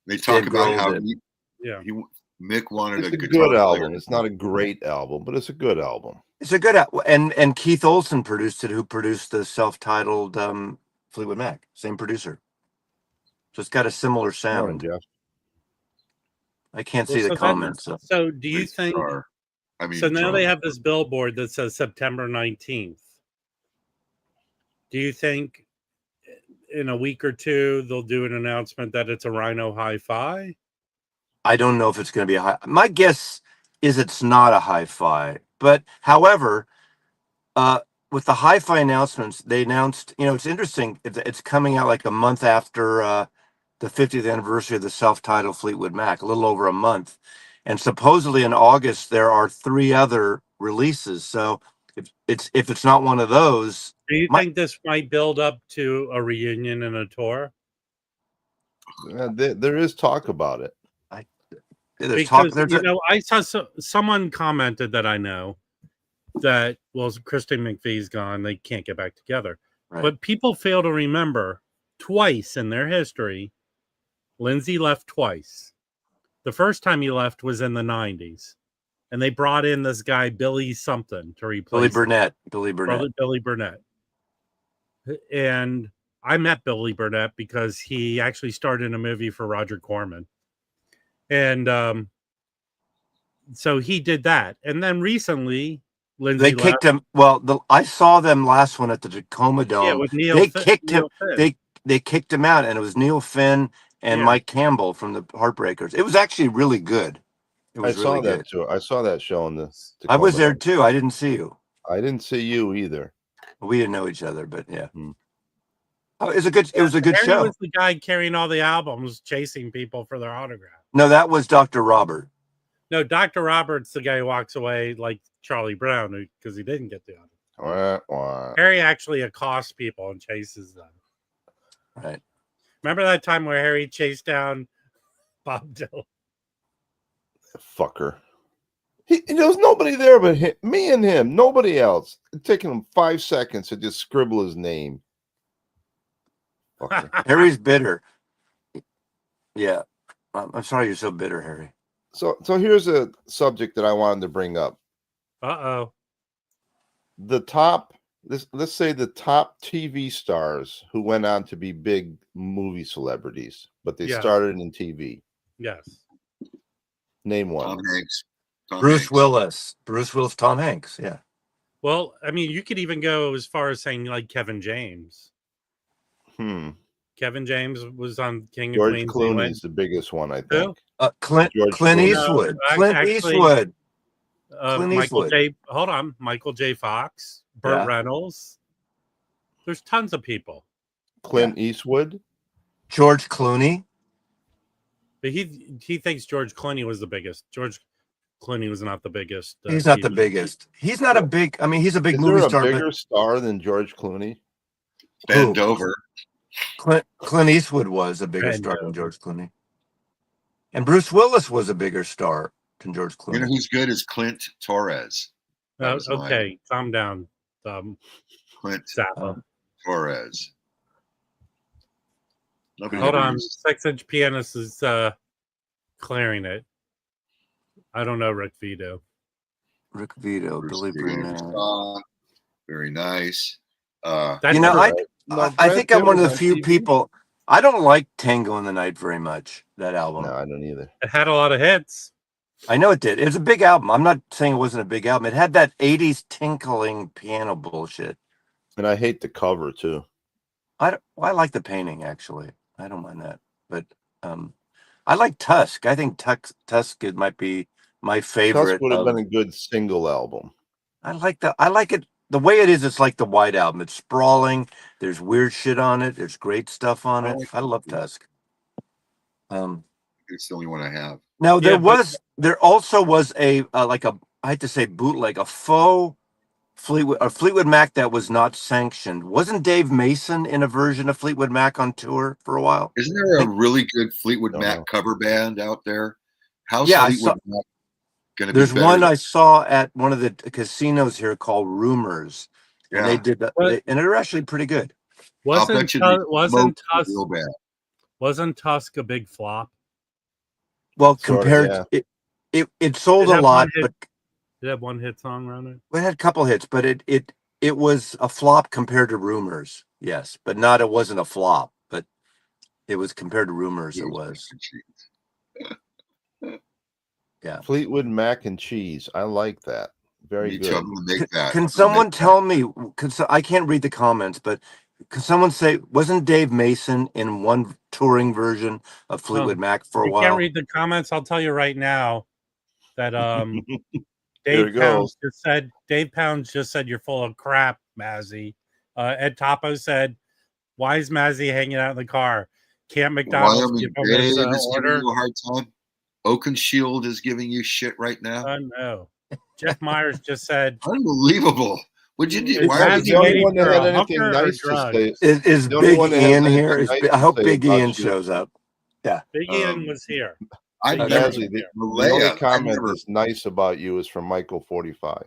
they talk about how Mick wanted a good album. It's not a great album, but it's a good album. It's a good album. And Keith Olsen produced it, who produced the self-titled Fleetwood Mac. Same producer. So it's got a similar sound. Morning, Jeff. I can't see the comments. So do you think... so now they have this billboard that says September 19th. Do you think in a week or two they'll do an announcement that it's a Rhino hi-fi? I don't know if it's going to be a high. My guess is it's not a hi-fi. But however, with the hi-fi announcements, they announced, you know, it's interesting. It's coming out like a month after the 50th anniversary of the self-titled Fleetwood Mac, a little over a month. And supposedly in August, there are 3 other releases. So if it's not one of those. Do you think this might build up to a reunion and a tour? There is talk about it. I saw someone commented that I know that, well, Kristen McVie's gone. They can't get back together. Right. But people fail to remember twice in their history, Lindsay left twice. The first time he left was in the 90s. And they brought in this guy, Billy something, to replace Billy Burnett. And I met Billy Burnett because he actually starred in a movie for Roger Corman. And so he did that. And then recently, Lindsay they kicked him. Well, I saw them last one at the Tacoma Dome. Yeah, with They kicked him out, and it was Neil Finn and Mike Campbell from the Heartbreakers. It was actually really good. I saw that too. I saw that show in the Tacoma I was there too. I didn't see you. I didn't see you either. We didn't know each other, but yeah. Oh, it was a good show. Was the guy carrying all the albums, chasing people for their autograph? No, that was Dr. Robert. No, Dr. Robert's the guy who walks away like Charlie Brown because he didn't get the autograph. Harry actually accosts people and chases them. Right. Remember that time where Harry chased down Bob Dylan? Fucker. There was nobody there but him, me and him, nobody else. It's taking him 5 seconds to just scribble his name. Harry's bitter. Yeah. I'm sorry you're so bitter, Harry. So here's a subject that I wanted to bring up. Uh-oh. The top, let's say the top TV stars who went on to be big movie celebrities, but they started in TV. Yes. Name one. Tom Hanks. Bruce Willis, Tom Hanks. Yeah. Well, I mean, you could even go as far as saying like Kevin James. Kevin James was on King George of Queens. George Clooney's the biggest one, I think. Clint Eastwood. Clint Eastwood. Michael J. Fox, Burt Reynolds. There's tons of people. Clint Eastwood. George Clooney. But he thinks George Clooney was the biggest. George Clooney was not the biggest. He's not the biggest. He's not a big. I mean, he's a big movie star. Is there a bigger star than George Clooney? Ben Dover. Clint Eastwood was a bigger star than George Clooney, and Bruce Willis was a bigger star than George Clooney. You know who's good is Clint Torres. Okay, calm down. Clint Zappa. Torres. Hold on, 6-inch pianist is clearing it. I don't know Rick Vito. Rick Vito, Billy Burnett. Very nice. I think I'm one of the few people. I don't like Tango in the Night very much. That album. No, I don't either. It had a lot of hits. I know it did. It was a big album. I'm not saying it wasn't a big album. It had that 80s tinkling piano bullshit. And I hate the cover too. I like the painting actually. I don't mind that. But I like Tusk. I think Tusk might be my favorite. Tusk would have been a good single album. I like it the way it is. It's like the White Album. It's sprawling. There's weird shit on it. There's great stuff on it. I love Tusk. It's the only one I have. Now there also was a I hate to say bootleg, a faux Fleetwood Mac that was not sanctioned. Wasn't Dave Mason in a version of Fleetwood Mac on tour for a while? Isn't there a really good Fleetwood Mac cover band out there? How's Fleetwood Mac going to be? There's one I saw at one of the casinos here called Rumors, and they did that, and they're actually pretty good. Wasn't Tusk a big flop? Well, compared, it sold a lot, but it had one hit song around it. It had a couple hits, but it was a flop compared to Rumors. Yes, but not. It wasn't a flop, but it was compared to Rumors. It was. Yeah. Fleetwood Mac and Cheese. I like that. Very good. Can someone tell me? I can't read the comments, but can someone say, wasn't Dave Mason in one touring version of Fleetwood Mac for a while? I can't read the comments. I'll tell you right now that Dave Pounds just said you're full of crap, Mazzy. Ed Topo said, why is Mazzy hanging out in the car? Can't McDonald's give him his order? You a hard time. Oakenshield is giving you shit right now. Oh no. Jeff Myers just said, unbelievable. What'd you do? Why is the only one that had anything nice to say? Is Big Ian here? I hope Big Ian shows up. Yeah. Big Ian was here. The only comment that's nice about you is from Michael 45.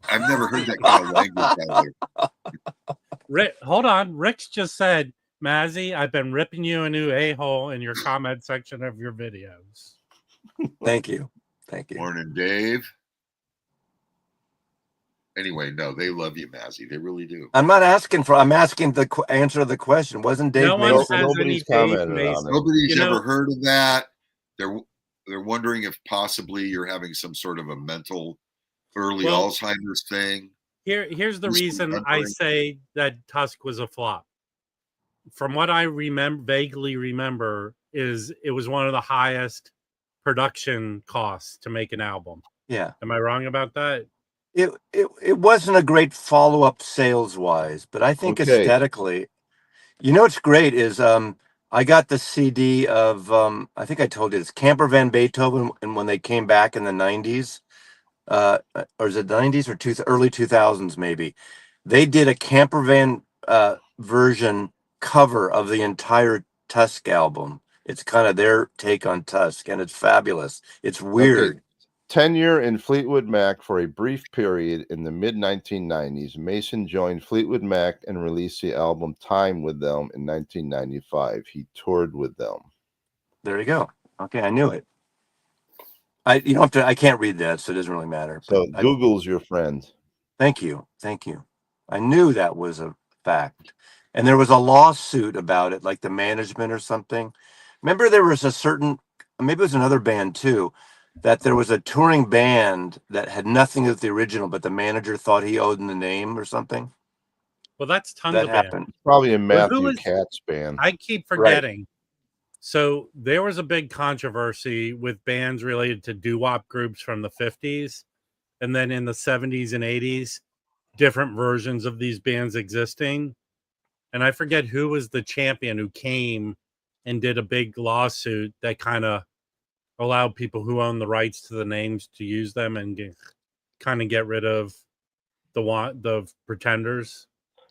I've never heard that kind of language. Rick, hold on. Rick's just said, Mazzy, I've been ripping you a new a-hole in your comment section of your videos. Thank you. Thank you. Morning, Dave. Anyway, no, they love you, Mazzy. They really do. I'm asking the answer to the question. Wasn't Dave Mason? Nobody's commented on it. Nobody's ever heard of that. They're wondering if possibly you're having some sort of a mental early Alzheimer's thing. Here's the reason I say that Tusk was a flop. From what I vaguely remember, is it was one of the highest production costs to make an album. Yeah. Am I wrong about that? It wasn't a great follow-up sales-wise, but I think aesthetically, what's great is I got the CD of I think I told you this, Camper Van Beethoven, and when they came back in the 90s, or is it 90s or early 2000s maybe, they did a Camper Van version cover of the entire Tusk album. It's kind of their take on Tusk, and it's fabulous. It's weird. Tenure in Fleetwood Mac for a brief period in the mid-1990s. Mason joined Fleetwood Mac and released the album Time with them in 1995. He toured with them. There you go. Okay, I knew it. I can't read that, so it doesn't really matter. So Google's your friend. Thank you. I knew that was a fact. And there was a lawsuit about it, like the management or something. Remember there was maybe it was another band too, that there was a touring band that had nothing to do with the original, but the manager thought he owed in the name or something. Well, that's tons of happened. Probably a Matthew Katz band. I keep forgetting. Right. So there was a big controversy with bands related to doo-wop groups from the 50s. And then in the 70s and 80s, different versions of these bands existing. And I forget who was the champion who came and did a big lawsuit that kind of allowed people who own the rights to the names to use them and kind of get rid of the pretenders.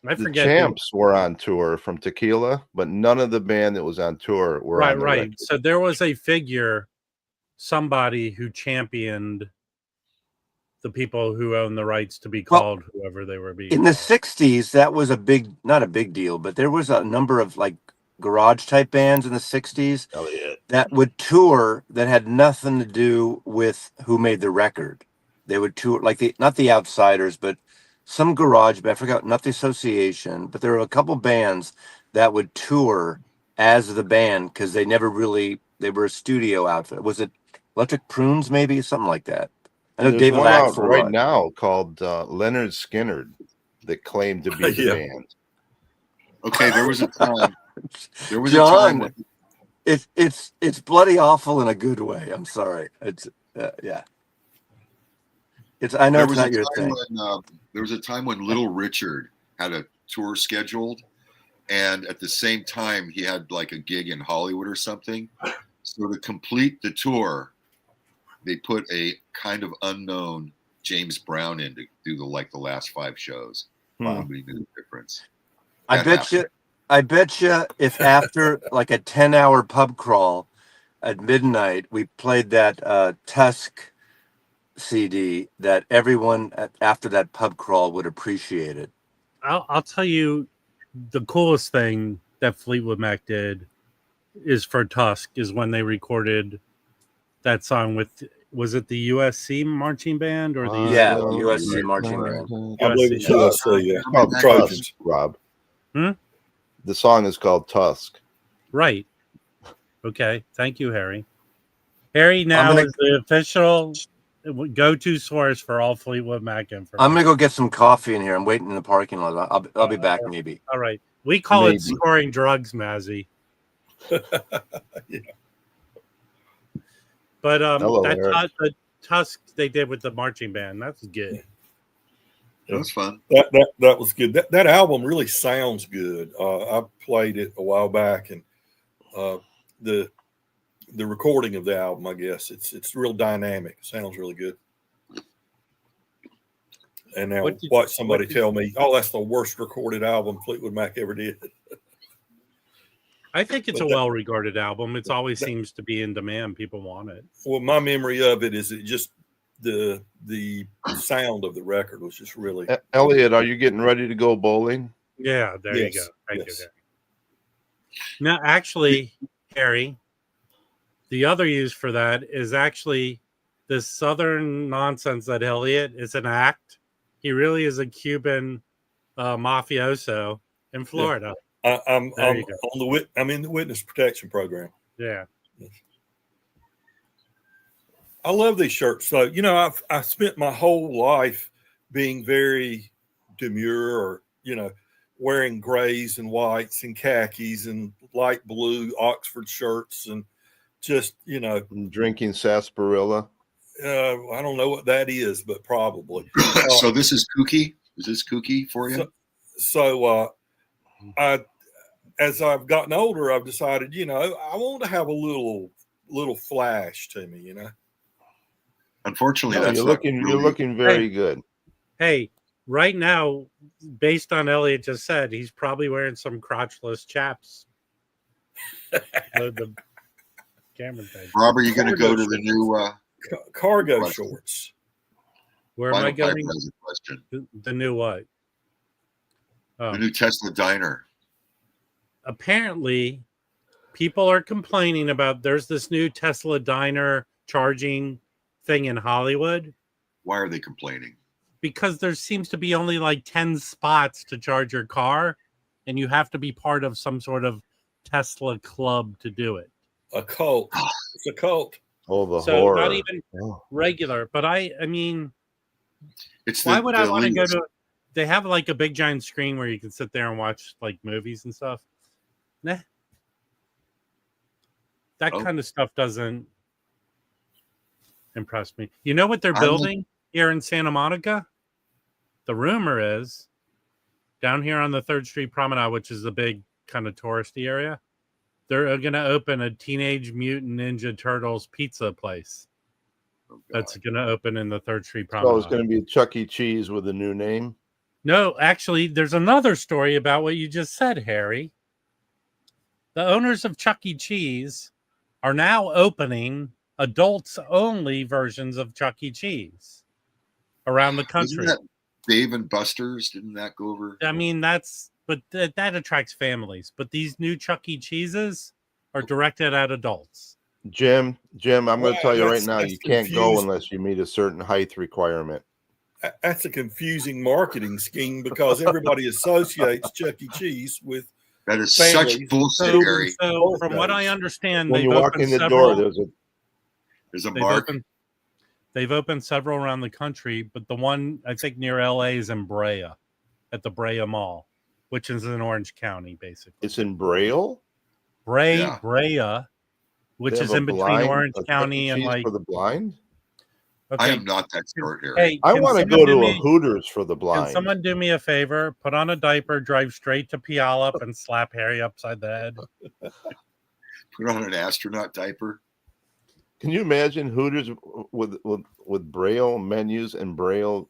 I forget. The Champs were on tour from Tequila, but none of the band that was on tour were on the record. So there was a figure, somebody who championed the people who own the rights to be called whoever they were being. In the 60s, that was not a big deal, but there was a number of like garage type bands in the 60s that would tour that had nothing to do with who made the record. They would tour like not the Outsiders, but some garage band. I forgot, not the Association, but there were a couple bands that would tour as the band because they were a studio outfit. Was it Electric Prunes, maybe something like that? I know There's David one out Axelrod. right now called Leonard Skinner that claimed to be the band. Okay, there was a time. John, a time when... it's bloody awful in a good way. I'm sorry. It's yeah. I know it's not your thing. There was a time when Little Richard had a tour scheduled, and at the same time he had like a gig in Hollywood or something. So to complete the tour, they put a kind of unknown James Brown in to do the last 5 shows. Nobody knew the difference. I bet you if after like a 10-hour pub crawl at midnight, we played that Tusk CD, that everyone after that pub crawl would appreciate it. I'll tell you, the coolest thing that Fleetwood Mac did is for Tusk is when they recorded that song with, was it the USC marching band or the USC marching band? I believe it's USC. Yeah, called Trojans. Rob. The song is called Tusk. Right. Okay. Thank you, Harry. Harry now is the official go-to source for all Fleetwood Mac information. I'm gonna go get some coffee in here. I'm waiting in the parking lot. I'll be back maybe. All right. We call it scoring drugs, Mazzy. Yeah. But the Tusk they did with the marching band, that's good. That was fun. That was good. That album really sounds good. I played it a while back, and the recording of the album, I guess it's real dynamic. It sounds really good. And now watch somebody tell me, "Oh, that's the worst recorded album Fleetwood Mac ever did." I think it's a well-regarded album. It always seems to be in demand. People want it. Well, my memory of it is the sound of the record was just really. Elliot, are you getting ready to go bowling? Yeah, there you go. Thank you. Now, actually, Harry, the other use for that is actually this Southern nonsense that Elliot is an act. He really is a Cuban mafioso in Florida. Yeah. I'm in the witness protection program. Yeah. I love these shirts. So, I spent my whole life being very demure, or, wearing grays and whites and khakis and light blue Oxford shirts, and just, drinking sarsaparilla. I don't know what that is, but probably. So this is kooky. Is this kooky for you? So as I've gotten older, I've decided, I want to have a little flash to me, Unfortunately, you're looking very good. Hey, right now, based on Elliot just said, he's probably wearing some crotchless chaps. the Cameron thing. Rob, are you going to go to the new cargo shorts? Where am I going? The new what? The new Tesla diner. Apparently, people are complaining about there's this new Tesla diner charging thing in Hollywood. Why are they complaining? Because there seems to be only like 10 spots to charge your car, and you have to be part of some sort of Tesla club to do it. A cult. It's a cult. Oh, the so horror. Not even regular, but I mean, why would I want to go to? They have like a big giant screen where you can sit there and watch like movies and stuff. Nah, that kind of stuff doesn't impress me. You know what they're building here in Santa Monica? The rumor is down here on the 3rd Street Promenade, which is a big kind of touristy area, they're going to open a Teenage Mutant Ninja Turtles pizza place. That's going to open in the 3rd Street Promenade. So it's going to be Chuck E. Cheese with a new name? No, actually, there's another story about what you just said, Harry. The owners of Chuck E. Cheese are now opening adults-only versions of Chuck E. Cheese around the country. Isn't that Dave and Buster's? Didn't that go over? I mean, that attracts families. But these new Chuck E. Cheeses are directed at adults. Jim, I'm going to tell you right now, you can't go confusing. unless you meet a certain height requirement. That's a confusing marketing scheme because everybody associates Chuck E. Cheese with that is families. such bullshit, Gary. So from what I understand, when you walk in the door, there's a mark. They've opened several around the country, but the one I think near LA is in Brea, at the Brea Mall, which is in Orange County, basically. It's in Brea, which is in between Orange County and like for the blind. Okay. I am not that short, Harry. Hey, I want to go to a Hooters for the blind. Can someone do me a favor? Put on a diaper, drive straight to Puyallup, and slap Harry upside the head. Put on an astronaut diaper. Can you imagine Hooters with Braille menus and Braille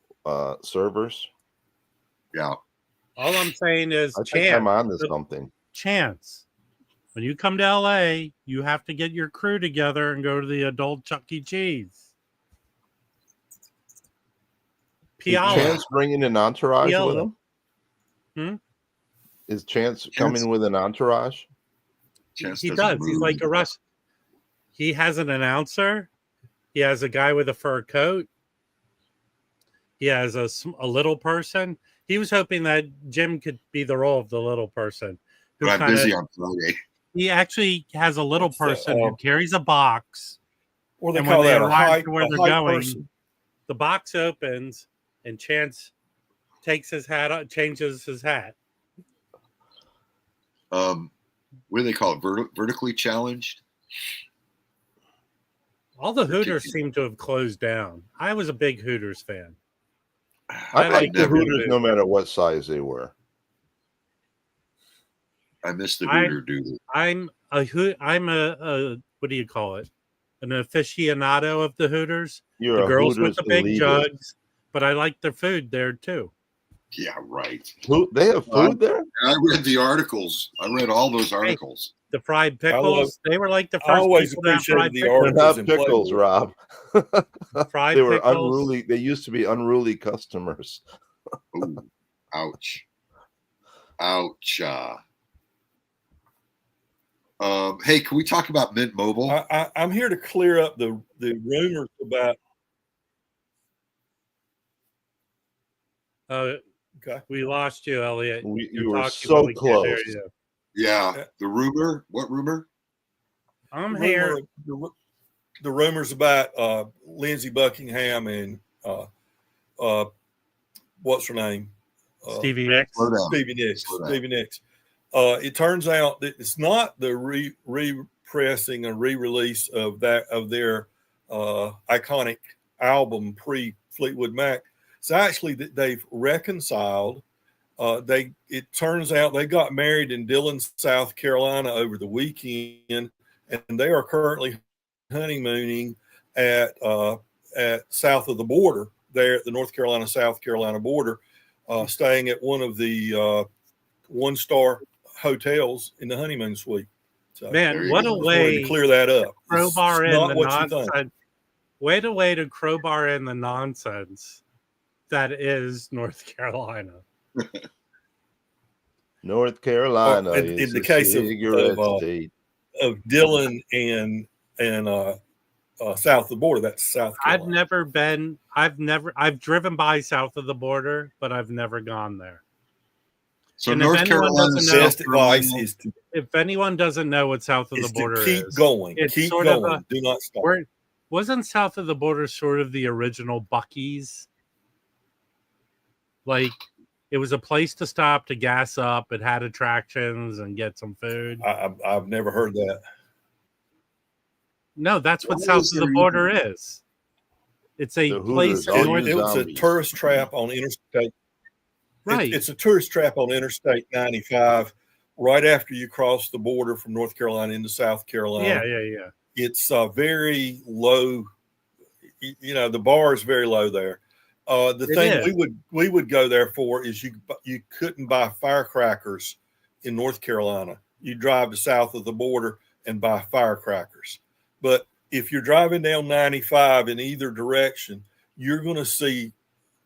servers? Yeah. All I'm saying is, I think I'm on to something. Chance, when you come to LA, you have to get your crew together and go to the adult Chuck E. Cheese. Is Chance bringing an entourage with him? Is Chance coming with an entourage? He does. He's like a rush. He has an announcer. He has a guy with a fur coat. He has a little person. He was hoping that Jim could be the role of the little person. But I'm busy on Friday. He actually has a little person who carries a box. Or they call that arrive to where they're going. Person. The box opens and Chance takes his hat out, changes his hat. What do they call it? Vertically challenged? All the Hooters seem to have closed down. I was a big Hooters fan. I like the Hooters no matter what size they were. I miss the Hooter dude. I'm a what do you call it? An aficionado of the Hooters. You're the girls Hooters with the big jugs, but I like their food there too. Yeah, right. They have food there? I read the articles. I read all those articles. The fried pickles, they were like the first. I always appreciated the articles. Not pickles, Rob. Fried they were pickles. Unruly. They used to be unruly customers. Ooh, ouch. Ouch. Hey, can we talk about Mint Mobile? I'm here to clear up the rumors about. Okay. We lost you, Elliot. You were so close. Yeah. The rumor? What rumor? I'm here. The rumors about Lindsey Buckingham and what's her name? Stevie Nicks. Stevie Nicks. It turns out that it's not the repressing and re-release of their iconic album pre Fleetwood Mac. It's actually that they've reconciled. It turns out they got married in Dillon, South Carolina over the weekend, and they are currently honeymooning at south of the border, there at the North Carolina South Carolina border, staying at one of the one-star hotels in the honeymoon suite. So, man, what a way to clear that up! Crowbar in the nonsense. Way to crowbar in the nonsense that is North Carolina. North Carolina. In the case of Dillon and south of the border, that's South Carolina. I've driven by south of the border, but I've never gone there. So and North Carolina's best advice is to, if anyone doesn't know what south of the border is, keep going. Keep going. Do not stop. Wasn't south of the border sort of the original Buc-ee's? Like, it was a place to stop to gas up. It had attractions and get some food. I've never heard that. No, that's what south of the border is. It's a place. It was a tourist trap on Interstate. Right. It's a tourist trap on Interstate 95, right after you cross the border from North Carolina into South Carolina. Yeah. It's very low. The bar is very low there. The thing we would go there for is you couldn't buy firecrackers in North Carolina. You drive to south of the border and buy firecrackers. But if you're driving down 95 in either direction, you're going to see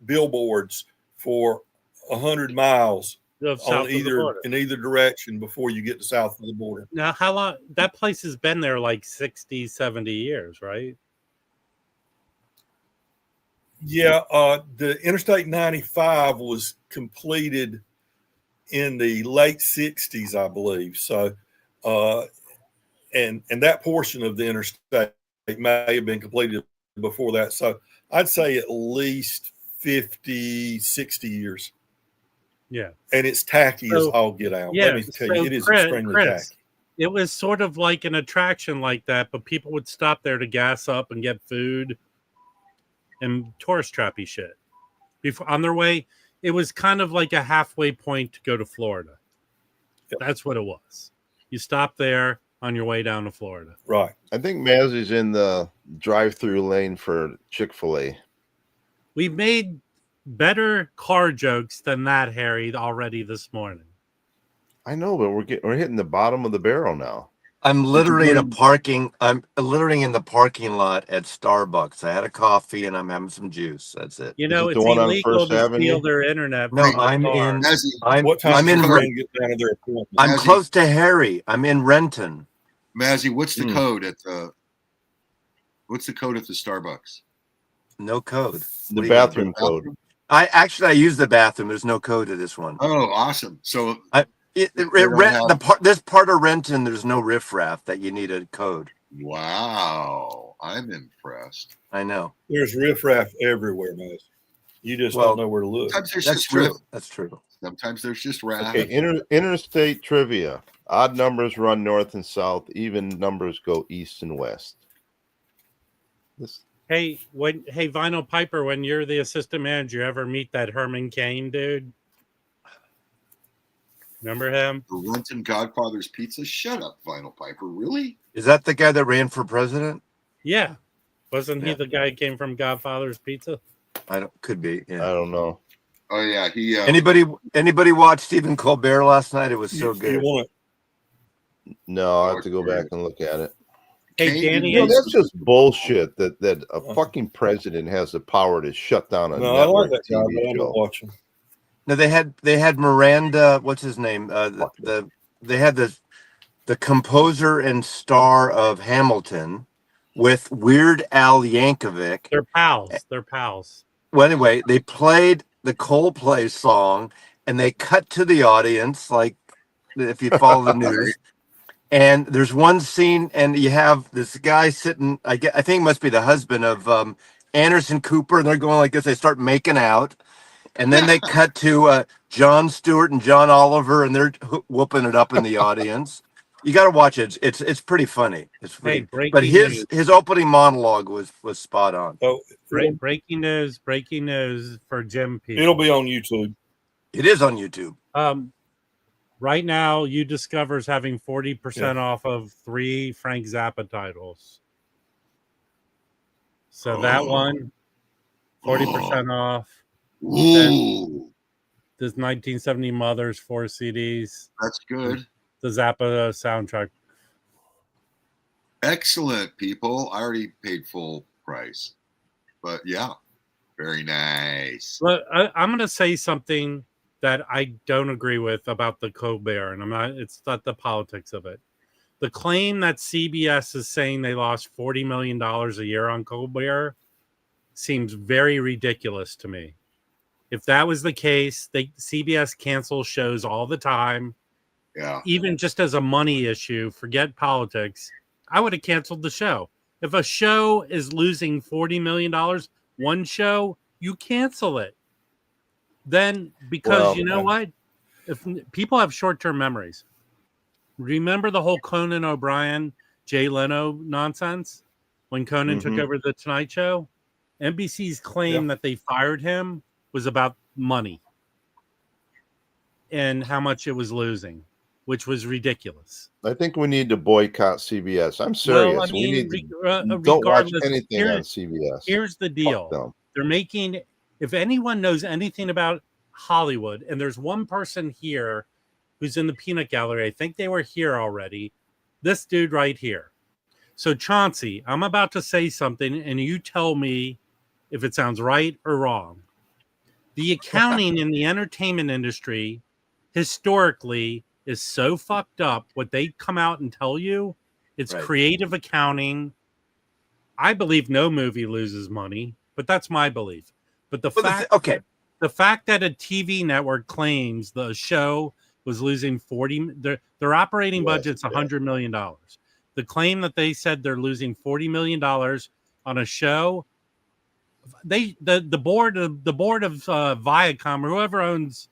billboards for 100 miles on either direction before you get to south of the border. Now, how long? That place has been there like 60, 70 years, right? Yeah, the Interstate 95 was completed in the late 60s, I believe. So, and that portion of the interstate may have been completed before that. So I'd say at least 50, 60 years. Yeah. And it's tacky as all get out. Yeah, Let me tell you, it is extremely tacky. It was sort of like an attraction like that, but people would stop there to gas up and get food and tourist trappy shit. Before on their way, it was kind of like a halfway point to go to Florida. Yep. That's what it was. You stop there on your way down to Florida. Right. I think Mazzy's in the drive-through lane for Chick-fil-A. We've made better car jokes than that, Harry, already this morning. I know, but we're hitting the bottom of the barrel now. I'm literally in the parking lot at Starbucks. I had a coffee and I'm having some juice. That's it. You know, it's illegal to steal their internet. No, I'm in I'm close to Harry. I'm in Renton. Mazzy, what's the code at the Starbucks? No code. The bathroom code. I use the bathroom. There's no code to this one. Oh, awesome. So this part of Renton, there's no riffraff that you need a code. Wow, I'm impressed. I know. There's riffraff everywhere, man. You just don't know where to look. That's true. That's true. Sometimes there's just raff. Okay, interstate trivia. Odd numbers run north and south. Even numbers go east and west. Hey, Vinyl Piper, when you're the assistant manager, you ever meet that Herman Cain dude? Remember him? The Renton Godfather's Pizza? Shut up, Vinyl Piper. Really? Is that the guy that ran for president? Yeah. Wasn't he the guy who came from Godfather's Pizza? Could be. Yeah. I don't know. Oh yeah, he. Anybody watch Stephen Colbert last night? It was so good. No, I have to go back and look at it. Hey, Danny, that's just bullshit. That a fucking president has the power to shut down a network TV show. No, they had Miranda. What's his name? They had the composer and star of Hamilton with Weird Al Yankovic. They're pals. Well, anyway, they played the Coldplay song, and they cut to the audience, like if you follow the news. And there's one scene, and you have this guy sitting. I think it must be the husband of Anderson Cooper, and they're going like this. They start making out, and then they cut to Jon Stewart and John Oliver, and they're whooping it up in the audience. You got to watch it. It's pretty funny. It's funny. But his opening monologue was spot on. Oh, breaking news for Jim P. It'll be on YouTube. It is on YouTube. Right now, Discover's having 40% off of 3 Frank Zappa titles. So that one, 40% off. Ooh. This 1970 Mothers 4 CDs. That's good. The Zappa soundtrack. Excellent, people. I already paid full price. But yeah, very nice. Look, I'm going to say something that I don't agree with about the Colbert, and it's not the politics of it. The claim that CBS is saying they lost $40 million a year on Colbert seems very ridiculous to me. If that was the case, CBS cancels shows all the time. Yeah. Even just as a money issue, forget politics, I would have canceled the show. If a show is losing $40 million, one show, you cancel it. Then, because you know what? If people have short-term memories. Remember the whole Conan O'Brien, Jay Leno nonsense? When Conan took over the Tonight Show? NBC's claim that they fired him was about money and how much it was losing, which was ridiculous. I think we need to boycott CBS. I'm serious. Well, I mean, we need don't watch anything on CBS. Here's the deal. They're making... If anyone knows anything about Hollywood, and there's one person here who's in the peanut gallery, I think they were here already, this dude right here. So Chauncey, I'm about to say something, and you tell me if it sounds right or wrong. The accounting in the entertainment industry historically is so fucked up. What they come out and tell you, it's creative accounting. I believe no movie loses money, but that's my belief. But the fact that a TV network claims the show was losing their operating budget's $100 million. The claim that they said they're losing $40 million on a show, the board of Viacom or whoever owns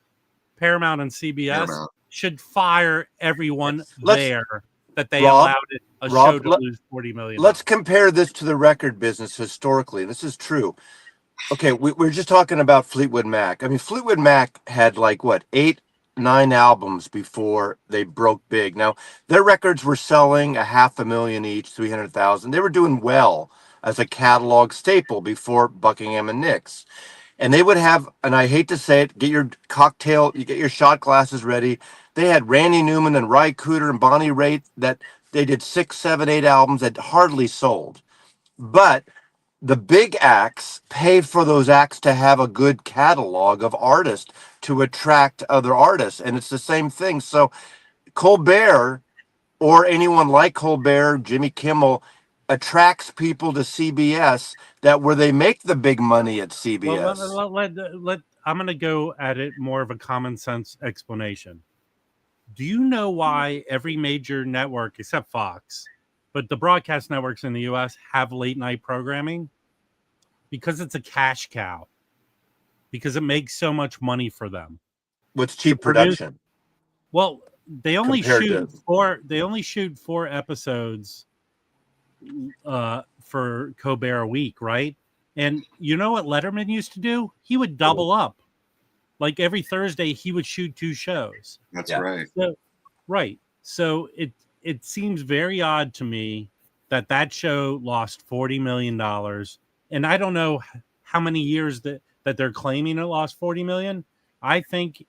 Paramount and CBS should fire everyone there that they allowed a show to lose $40 million. Let's compare this to the record business historically. This is true. Okay, we're just talking about Fleetwood Mac. I mean, Fleetwood Mac had like what, 8-9 albums before they broke big. Now, their records were selling 500,000 each, 300,000. They were doing well as a catalog staple before Buckingham and Nicks. And they would have, and I hate to say it, get your shot glasses ready. They had Randy Newman and Ry Cooder and Bonnie Raitt that they did 6, 7, 8 albums that hardly sold. But the big acts pay for those acts to have a good catalog of artists to attract other artists. And it's the same thing. So Colbert or anyone like Colbert, Jimmy Kimmel, attracts people to CBS where they make the big money at CBS. Well, I'm going to go at it more of a common sense explanation. Do you know why every major network except Fox, but the broadcast networks in the US have late night programming? Because it's a cash cow. Because it makes so much money for them. With cheap production. Well, they only shoot 4 episodes for Colbert a week, right? And you know what Letterman used to do? He would double up. Like every Thursday, he would shoot 2 shows. That's right. So it seems very odd to me that show lost $40 million. And I don't know how many years that they're claiming it lost $40 million. I think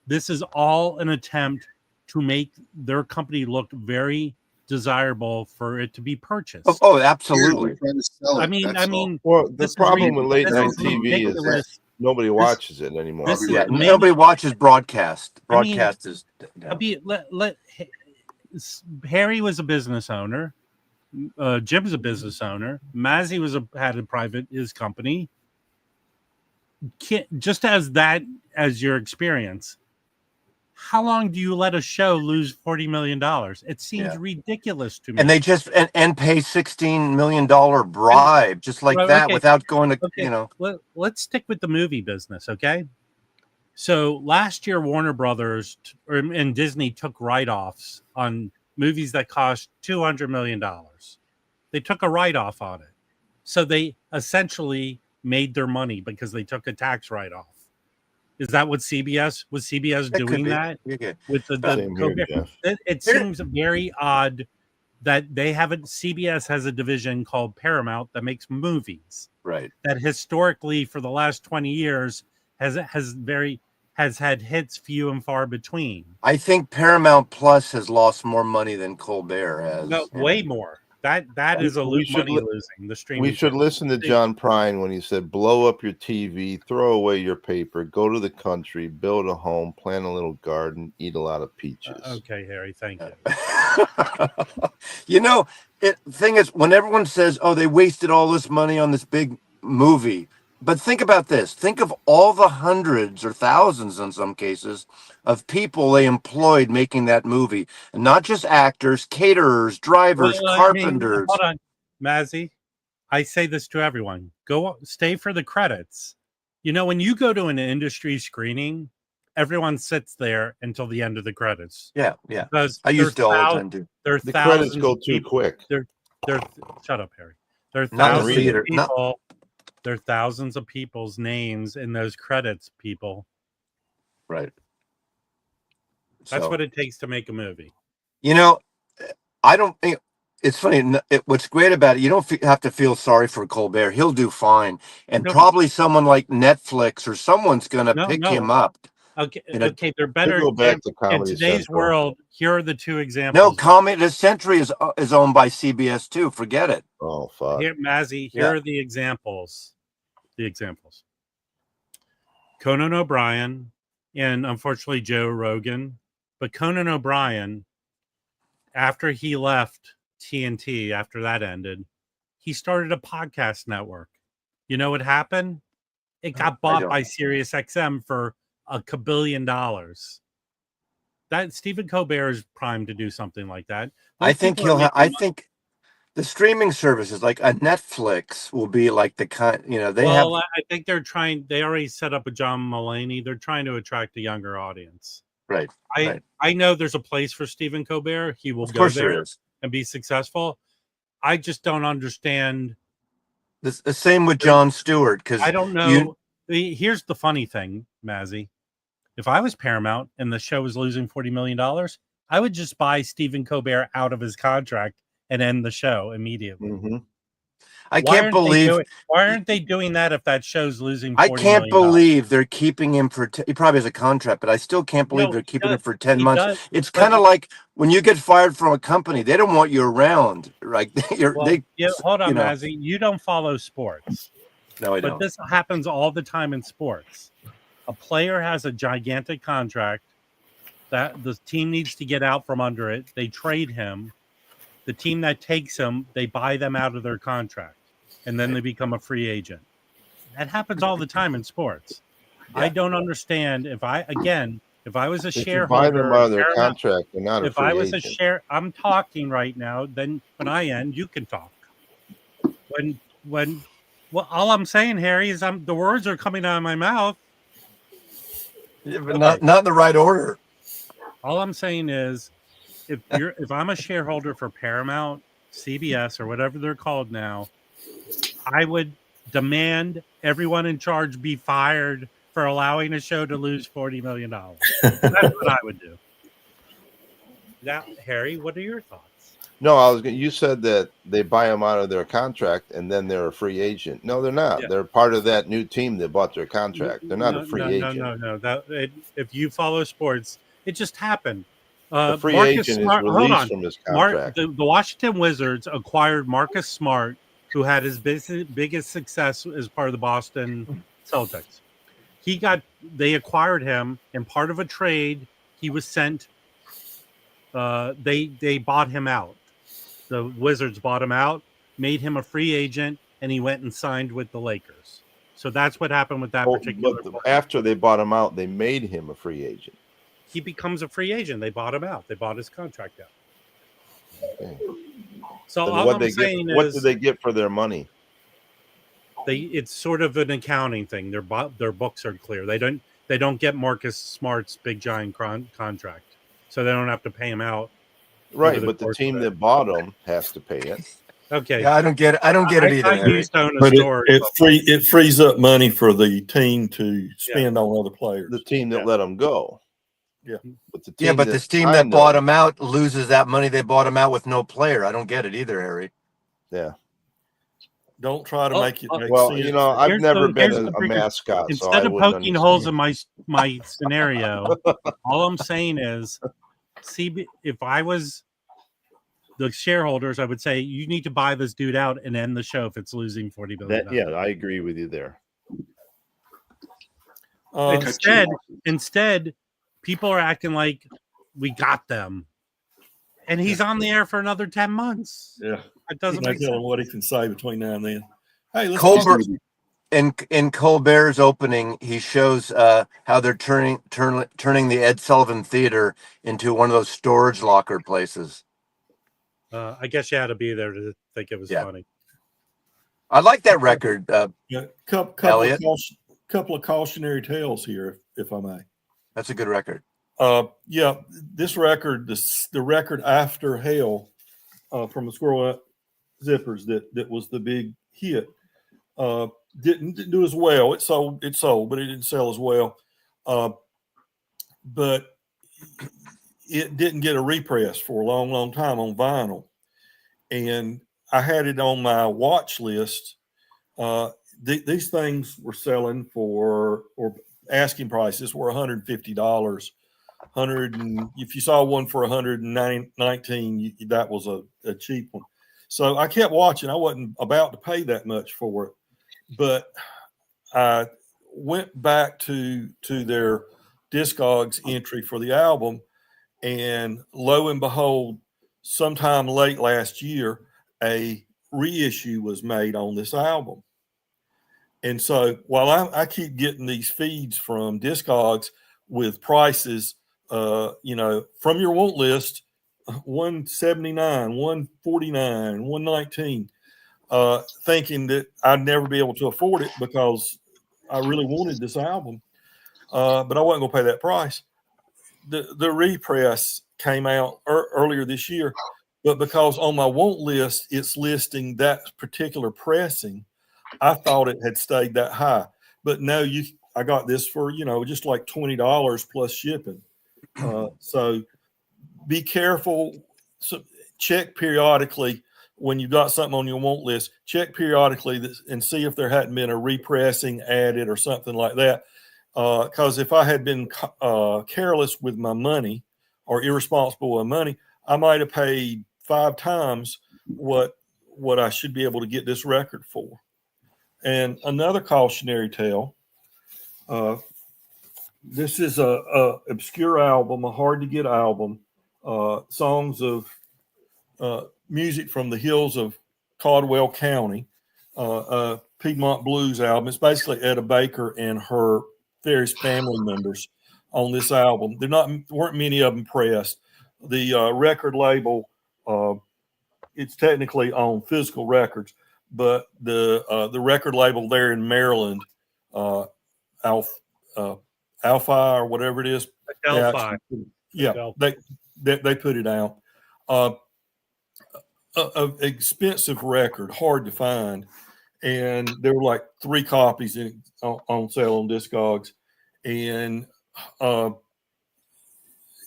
this is all an attempt to make their company look very desirable for it to be purchased. Oh, absolutely. I mean, well, the problem with late night TV is that nobody watches it anymore. Nobody watches broadcast. Broadcast is. Harry was a business owner. Jim's a business owner. Mazzy had his company. Just as your experience. How long do you let a show lose $40 million? It seems ridiculous to me. And they just and pay $16 million bribe just like that without going to Let's stick with the movie business, okay? So last year, Warner Brothers and Disney took write-offs on movies that cost $200 million. They took a write-off on it, so they essentially made their money because they took a tax write-off. Is that what CBS was? CBS doing that with the it seems very odd that they haven't. CBS has a division called Paramount that makes movies, right? That historically, for the last 20 years, has had hits few and far between. I think Paramount Plus has lost more money than Colbert has. No, way more. That is money losing. The streaming. We should listen to John Prine when he said, "Blow up your TV, throw away your paper, go to the country, build a home, plant a little garden, eat a lot of peaches." Okay, Harry, thank The you. thing is, when everyone says, "Oh, they wasted all this money on this big movie," but think about this. Think of all the hundreds or thousands in some cases of people they employed making that movie. And not just actors, caterers, drivers, carpenters. Hold on, Mazzy. I say this to everyone. Stay for the credits. You know, when you go to an industry screening, everyone sits there until the end of the credits. Yeah. Because I used to all the time too. The credits go too quick. Shut up, Harry. There are thousands of people. There are thousands of people's names in those credits, people. Right. That's what it takes to make a movie. You know, I don't think it's funny. What's great about it, you don't have to feel sorry for Colbert. He'll do fine. And probably someone like Netflix or someone's going to pick him up. Okay, they're better. Go back to in today's world, here are the 2 examples. No, Comedy Century is owned by CBS too. Forget it. Oh, fuck. Here, Mazzy, here are the examples. Conan O'Brien, and unfortunately Joe Rogan. But Conan O'Brien, after he left TNT, after that ended, he started a podcast network. You know what happened? It got bought by SiriusXM for $1 kabillion. That Stephen Colbert is primed to do something like that. I think I think the streaming services like a Netflix will be like the kind, I think they already set up a John Mulaney. They're trying to attract a younger audience. Right. I know there's a place for Stephen Colbert. He will go there and be successful. I just don't understand. The same with Jon Stewart, because I don't know. Here's the funny thing, Mazzy. If I was Paramount and the show was losing $40 million, I would just buy Stephen Colbert out of his contract and end the show immediately. Mm-hmm. I can't believe why aren't they doing that if that show's losing $40 I can't believe they're keeping him for he probably has a contract, but I still can't believe they're keeping him for 10 months. It's kind of like when you get fired from a company, they don't want you around, right? Hold on, Mazzy. You don't follow sports. No, I don't. But this happens all the time in sports. A player has a gigantic contract that the team needs to get out from under it. They trade him. The team that takes him, they buy them out of their contract, and then they become a free agent. That happens all the time in sports. Yeah. I don't understand if I was a shareholder, buy them out of their contract, they're not a free agent. If I was a I'm talking right now. Then when I end, you can talk. Well, all I'm saying, Harry, is the words are coming out of my mouth. Yeah, but not in the right order. All I'm saying is, if I'm a shareholder for Paramount, CBS, or whatever they're called now, I would demand everyone in charge be fired for allowing a show to lose $40 million. That's what I would do. Now, Harry, what are your thoughts? No, you said that they buy them out of their contract and then they're a free agent. No, they're not. Yeah. They're part of that new team that bought their contract. They're not a free agent. No. If you follow sports, it just happened. The free agent is released from his contract. The Washington Wizards acquired Marcus Smart, who had his biggest success as part of the Boston Celtics. They acquired him, and part of a trade, he was sent. They bought him out. The Wizards bought him out, made him a free agent, and he went and signed with the Lakers. So that's what happened with that particular. But after they bought him out, they made him a free agent. He becomes a free agent. They bought him out. They bought his contract out. Okay. So what do they get for their money? It's sort of an accounting thing. Their books are clear. They don't get Marcus Smart's big giant contract, so they don't have to pay him out. Right, but the team that bought him has to pay it. Okay. Yeah, I don't get it. I don't get it either. It frees up money for the team to spend on other players. The team that let them go. Yeah. But this team that bought him out loses that money they bought him out with no player. I don't get it either, Harry. Yeah. Don't try to make it make well, sense. I've never been a mascot. Instead of poking holes in my scenario, all I'm saying is, if I was the shareholders, I would say you need to buy this dude out and end the show if it's losing $40 billion. Yeah, I agree with you there. Instead, people are acting like we got them, and he's on the air for another 10 months. Yeah, it doesn't make sense. What he can say between now and then. Hey, Colbert. In Colbert's opening, he shows how they're turning the Ed Sullivan Theater into one of those storage locker places. I guess you had to be there to think it was funny. I like that record. Couple of cautionary tales here, if I may. That's a good record. This record, the record after Hell, from the Squirrel Nut Zippers, that was the big hit. Didn't do as well. It sold, but it didn't sell as well. But it didn't get a repress for a long, long time on vinyl. And I had it on my watch list. These things were selling for, or asking prices were $150. If you saw one for $119, that was a cheap one. So I kept watching. I wasn't about to pay that much for it. But I went back to their Discogs entry for the album. And lo and behold, sometime late last year, a reissue was made on this album. And so while I keep getting these feeds from Discogs with prices, you know, from your want list, 179, 149, 119, thinking that I'd never be able to afford it because I really wanted this album, but I wasn't going to pay that price. The repress came out earlier this year, but because on my want list it's listing that particular pressing, I thought it had stayed that high. But no, I got this for, you know, just like $20 plus shipping. So be careful. So check periodically when you've got something on your want list. Check periodically and see if there hadn't been a repressing added or something like that. Because if I had been careless with my money or irresponsible with money, I might have paid 5 times what I should be able to get this record for. And another cautionary tale. This is a obscure album, a hard to get album. Songs of music from the hills of Caldwell County, Piedmont Blues album. It's basically Etta Baker and her various family members on this album. Weren't many of them pressed. The record label, it's technically on Physical Records, but the record label there in Maryland, Alpha or whatever it is, they put it out. An expensive record, hard to find, and there were like 3 copies on sale on Discogs, and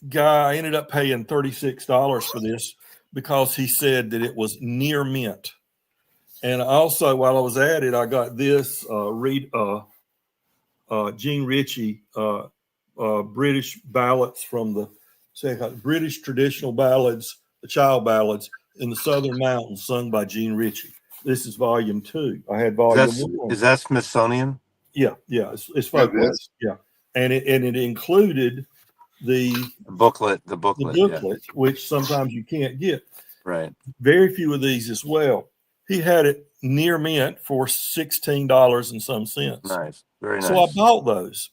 guy ended up paying $36 for this because he said that it was near mint. And also, while I was at it, I got this Gene Ritchie British ballads from the British traditional ballads, the child ballads in the Southern Mountains, sung by Gene Ritchie. This is volume 2. I had volume 1. Is that Smithsonian? Yeah, it's folklore. Yeah, and it included the booklet, which sometimes you can't get. Right. Very few of these as well. He had it near mint for $16 and some cents. Nice, very nice. So I bought those,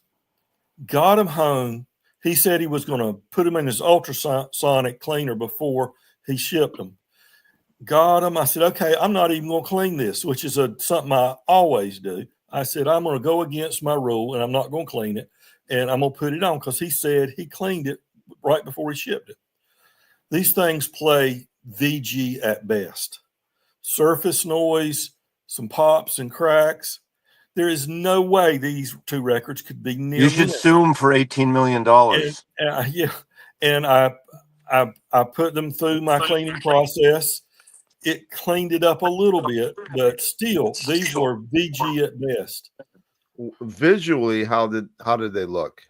got them home. He said he was going to put them in his ultrasonic cleaner before he shipped them. Got them. I said, okay, I'm not even going to clean this, which is something I always do. I said, I'm going to go against my rule and I'm not going to clean it. And I'm going to put it on because he said he cleaned it right before he shipped it. These things play VG at best. Surface noise, some pops and cracks. There is no way these 2 records could be near. You should sue them for $18 million. And I put them through my cleaning process. It cleaned it up a little bit, but still, these were VG at best. Visually, how did they look?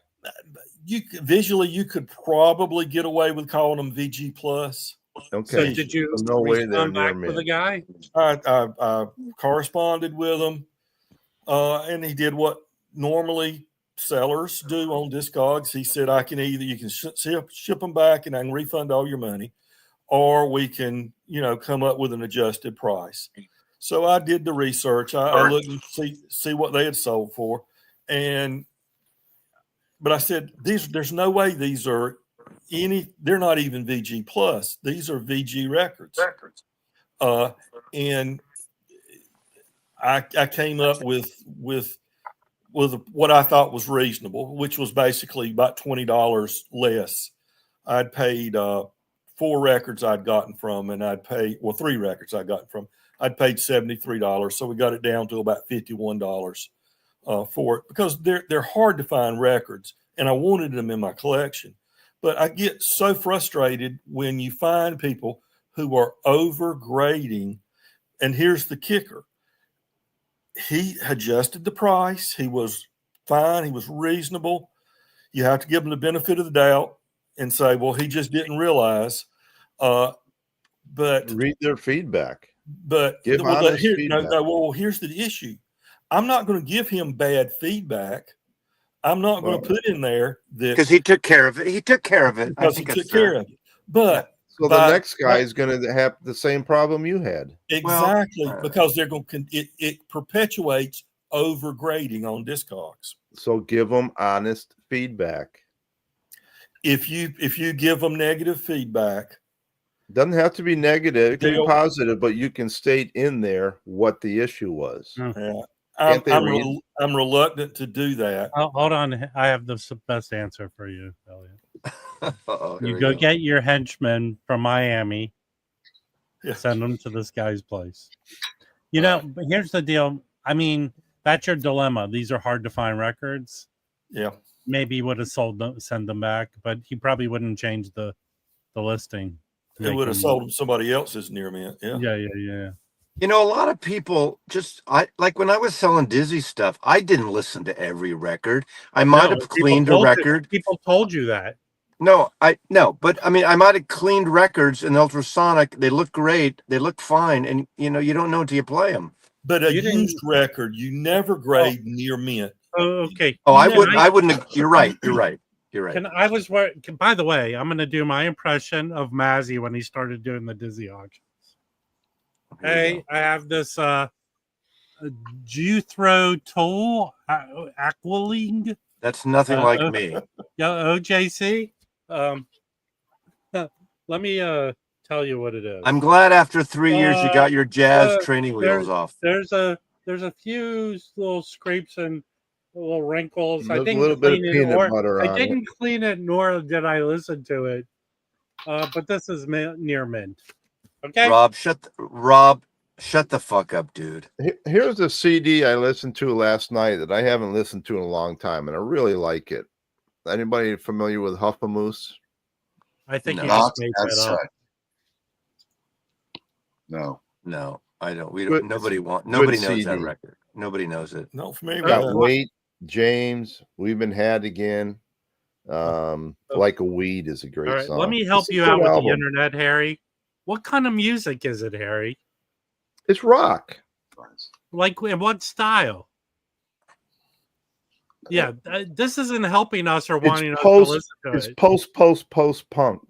Visually, you could probably get away with calling them VG plus. Okay. So did you respond back with the guy? I corresponded with him, and he did what normally sellers do on Discogs. He said, you can ship them back and I can refund all your money, or we can, come up with an adjusted price. So I did the research. I looked and see what they had sold for. But I said, there's no way these are they're not even VG plus. These are VG records. And I came up with what I thought was reasonable, which was basically about $20 less. I'd paid 4 records I'd gotten from, and 3 records I'd gotten from. I'd paid $73, so we got it down to about $51 for it, because they're hard to find records, and I wanted them in my collection. But I get so frustrated when you find people who are overgrading, and here's the kicker. He adjusted the price. He was fine. He was reasonable. You have to give him the benefit of the doubt and say, well, he just didn't realize. But read their feedback. But here's the issue. I'm not going to give him bad feedback I'm not going to put in there that because he took care of it. He took care of it. Because he took care of it. But so the next guy is going to have the same problem you had. Exactly, because they're going to it perpetuates overgrading on Discogs. So give them honest feedback. If you give them negative feedback, doesn't have to be negative, it can be positive, but you can state in there what the issue was. Yeah. I'm reluctant to do that. Oh, hold on, I have the best answer for you, Elliot. You go get your henchmen from Miami, send them to this guy's place. You know, but here's the deal. I mean, that's your dilemma. These are hard to find records. Yeah. Maybe he would have send them back, but he probably wouldn't change the listing. He would have sold them somebody else's near mint. Yeah. Yeah. You know, a lot of people like when I was selling Dizzy stuff, I didn't listen to every record. I might have cleaned a record. People told you that. No, but I mean, I might have cleaned records in ultrasonic. They look great. They look fine. And, you know, you don't know until you play them. But a used record, you never grade near mint. Oh, okay. Oh, I wouldn't. You're right. By the way, I'm going to do my impression of Mazzy when he started doing the Dizzy auctions. Hey, I have this Jethro Tull Aqualing. That's nothing like me. Yeah, OJC. Let me tell you what it is. I'm glad after 3 years you got your jazz training wheels off. There's a few little scrapes and little wrinkles. I didn't clean it, nor did I listen to it. But this is near mint. Okay, Rob, shut the fuck up, dude. Here's a CD I listened to last night that I haven't listened to in a long time, and I really like it. Anybody familiar with Huffamoose? I think you just made that up. No, I don't. Nobody knows CD. That record. Nobody knows it. No, for me, got Wait, James. We've been had again. Like a Weed is a great song. Let me help you out with the internet, Harry. What kind of music is it, Harry? It's rock. Like in what style? Yeah, this isn't helping us or wanting us to listen to it. It's post punk.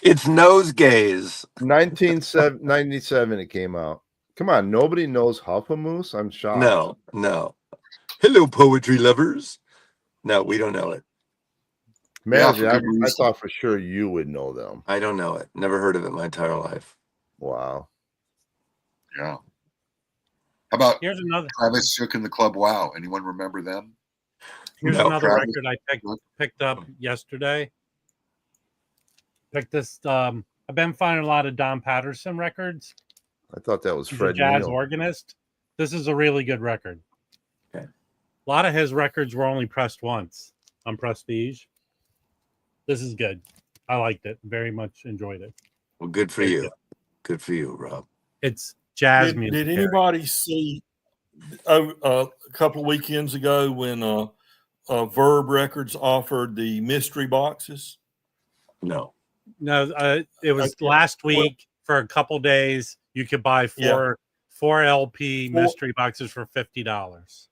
It's Nosegaze. 1997 it came out. Come on, nobody knows Huffamoose? I'm shocked. No. Hello, poetry lovers. No, we don't know it. Man, I thought for sure you would know them. I don't know it. Never heard of it my entire life. Wow. Yeah. How about here's another Travis Shook and the Club Wow? Anyone remember them? Here's another record I picked up yesterday. Picked this. I've been finding a lot of Don Patterson records. I thought that was Fred jazz Neal. Organist. This is a really good record. Okay. A lot of his records were only pressed once on Prestige. This is good. I liked it. Very much enjoyed it. Well, good for you. Good for you, Rob. It's jazz music. Did anybody see a couple of weekends ago when Verve Records offered the mystery boxes? No, it was last week for a couple days. You could buy four LP mystery boxes for $50.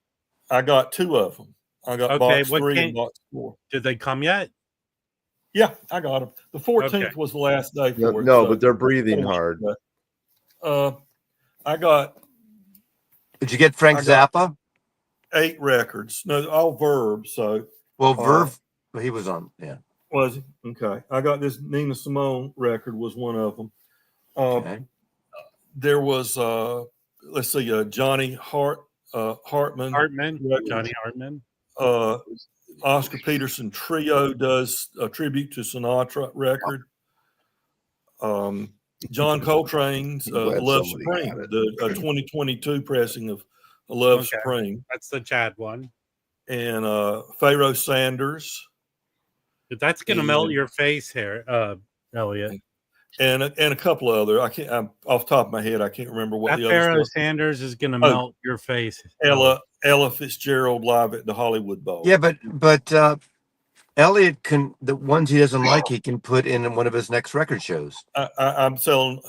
I got 2 of them. I got box 3 and box 4. Did they come yet? Yeah, I got them. The 14th was the last day for it. No, but they're breathing hard. I got. Did you get Frank Zappa? 8 records. No, all Verve. So Verve. He was on. Yeah. Was he? Okay. I got this Nina Simone record. Was one of them. Okay. There was let's see, Johnny Hartman. Johnny Hartman. Oscar Peterson Trio does a tribute to Sinatra record. John Coltrane's Love Supreme, the 2022 pressing of Love Supreme. That's the Chad one. And Pharaoh Sanders. That's going to melt your face here, Elliot. And a couple of other. I'm off the top of my head. I can't remember what the other. Pharaoh Sanders is going to melt your face. Ella Fitzgerald live at the Hollywood Bowl. Yeah, but Elliot can, the ones he doesn't like, he can put in one of his next record shows. I'm selling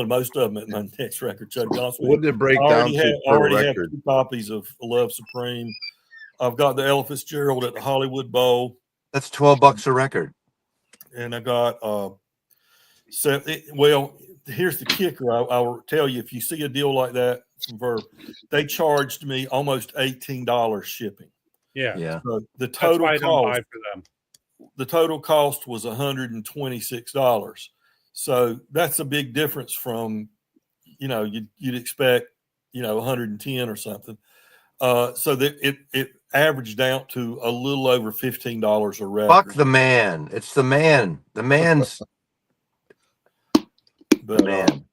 most of them at my next record show. What did it break down to I per already have record? 2 copies of Love Supreme. I've got the Ella Fitzgerald at the Hollywood Bowl. That's $12 a record. And I got here's the kicker. I'll tell you, if you see a deal like that from Verve, they charged me almost $18 shipping. Yeah. So the total cost for them. The total cost was $126. So that's a big difference from, you'd expect, 110 or something. So that it averaged out to a little over $15 a record. Fuck the man. It's the man. The man's the man.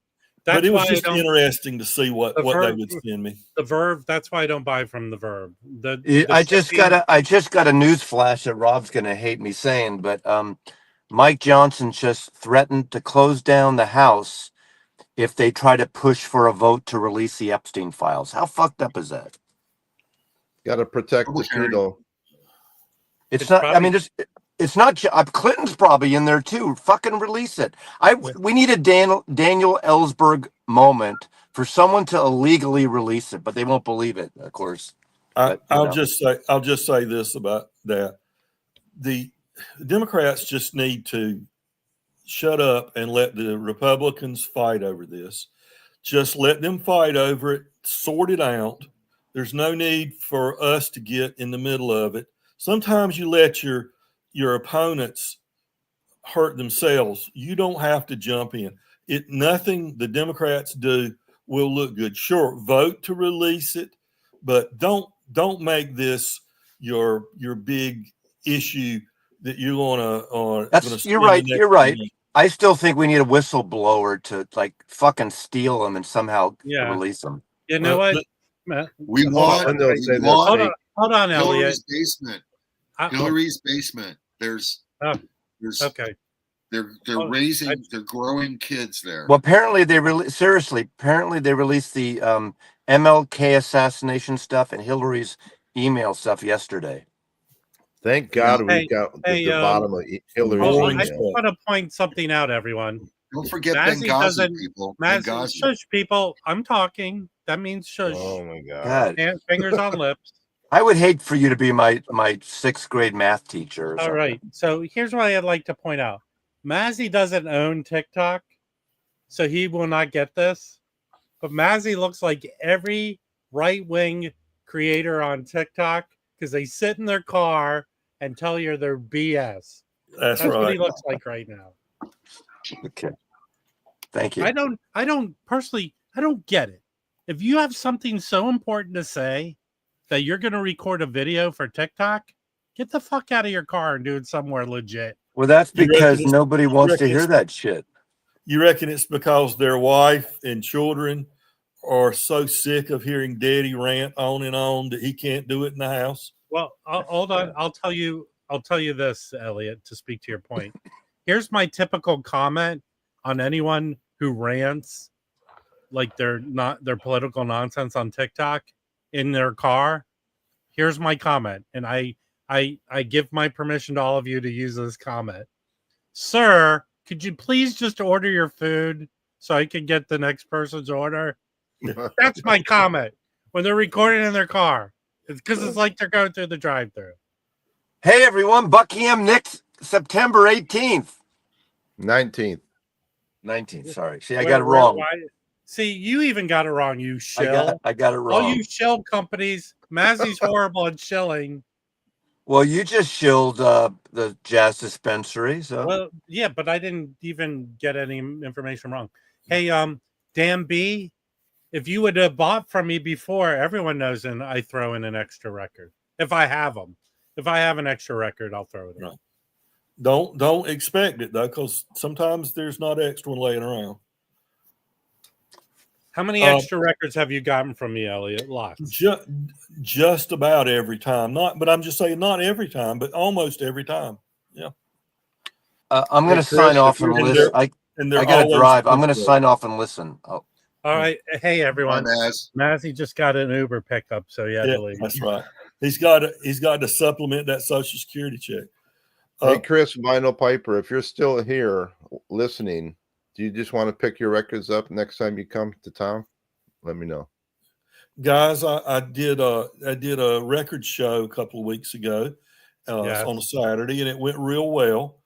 But it was just interesting to see what they would send me. The Verve. That's why I don't buy from the Verve. I just got a news flash that Rob's gonna hate me saying, but Mike Johnson just threatened to close down the House if they try to push for a vote to release the Epstein files. How fucked up is that? Got to protect the Trudeau. It's not. Probably, I mean, it's not. Clinton's probably in there too. Fucking release it. We need a Daniel Ellsberg moment for someone to illegally release it, but they won't believe it, of course. I'll just say this about that: the Democrats just need to shut up and let the Republicans fight over this. Just let them fight over it, sort it out. There's no need for us to get in the middle of it. Sometimes you let your opponents hurt themselves. You don't have to jump in. Nothing the Democrats do will look good. Sure, vote to release it, but don't make this your big issue that you're gonna. You're right. You're right. I still think we need a whistleblower to fucking steal them and somehow release them. You know what? We want hold on, Elliot. Hillary's basement. There's okay. They're growing kids there. Well, apparently they released the MLK assassination stuff and Hillary's email stuff yesterday. Thank God we got the bottom of Hillary's email. I just want to point something out, everyone. Don't forget Benghazi, people. Shush, people. I'm talking. That means shush. Oh my God. Fingers on lips. I would hate for you to be my 6th grade math teacher. All right. So here's what I'd like to point out. Mazzy doesn't own TikTok, so he will not get this. But Mazzy looks like every right-wing creator on TikTok because they sit in their car and tell you their BS. That's right. What he looks like right now. Okay. Thank you. I don't personally get it. If you have something so important to say that you're going to record a video for TikTok, get the fuck out of your car and do it somewhere legit. Well, that's because nobody wants to hear that shit. You reckon it's because their wife and children are so sick of hearing Daddy rant on and on that he can't do it in the house? Well, hold on. I'll tell you this, Elliot, to speak to your point. Here's my typical comment on anyone who rants like their political nonsense on TikTok in their car. Here's my comment, and I give my permission to all of you to use this comment. Sir, could you please just order your food so I can get the next person's order? That's my comment when they're recording in their car. It's because it's like they're going through the drive-thru. Hey, everyone. Buckingham Nicks, September 18th. 19th. Sorry. See, I got it wrong. See, you even got it wrong, you shill. I got it wrong. All you shill companies. Mazzy's horrible at shilling. Well, you just shilled the Jazz Dispensary. So. Well, yeah, but I didn't even get any information wrong. Hey, Dan B, if you would have bought from me before, everyone knows, and I throw in an extra record. If I have them. If I have an extra record, I'll throw it in. Right. Don't expect it, though, because sometimes there's not extra one laying around. How many extra records have you gotten from me, Elliot? Lots. Just about every time. But I'm just saying not every time, but almost every time. Yeah. I'm going to sign off and listen. I got to drive. I'm going to sign off and listen. Oh. All right. Hey, everyone. Mazzy just got an Uber pickup, so yeah, that's right. He's got to supplement that Social Security check. Hey, Chris, Vinyl Piper, if you're still here listening, do you just want to pick your records up next time you come to town? Let me know. Guys, I did a record show a couple of weeks ago on a Saturday, and it went real well.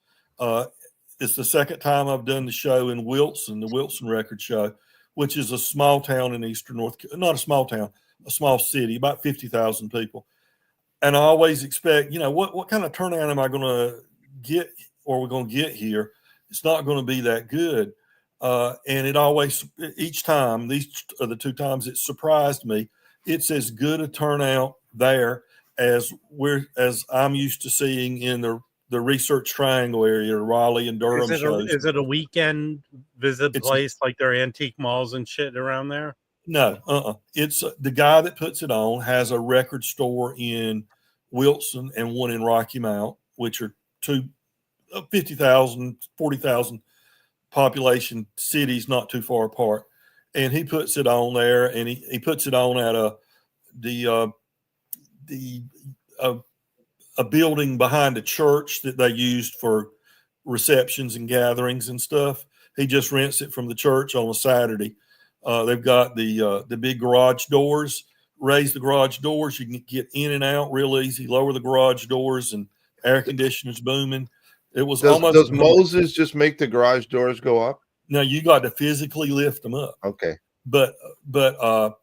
It's the second time I've done the show in Wilson, the Wilson Record Show, which is a small town in eastern North Carolina. Not a small town, a small city, about 50,000 people. And I always expect, what kind of turnout am I going to get, or we're going to get here? It's not going to be that good. And it always, each time, these are the two times it surprised me. It's as good a turnout there as I'm used to seeing in the Research Triangle area, Raleigh and Durham shows. Is it a weekend visit place like their antique malls and shit around there? No, It's the guy that puts it on has a record store in Wilson and one in Rocky Mount, which are two 50,000, 40,000 population cities not too far apart. And he puts it on there, and he puts it on at a building behind a church that they used for receptions and gatherings and stuff. He just rents it from the church on a Saturday. They've got the big garage doors. Raise the garage doors, you can get in and out real easy. Lower the garage doors, and air conditioners booming. It was does Moses just make the garage doors go up? No, you got to physically lift them up. Okay. But the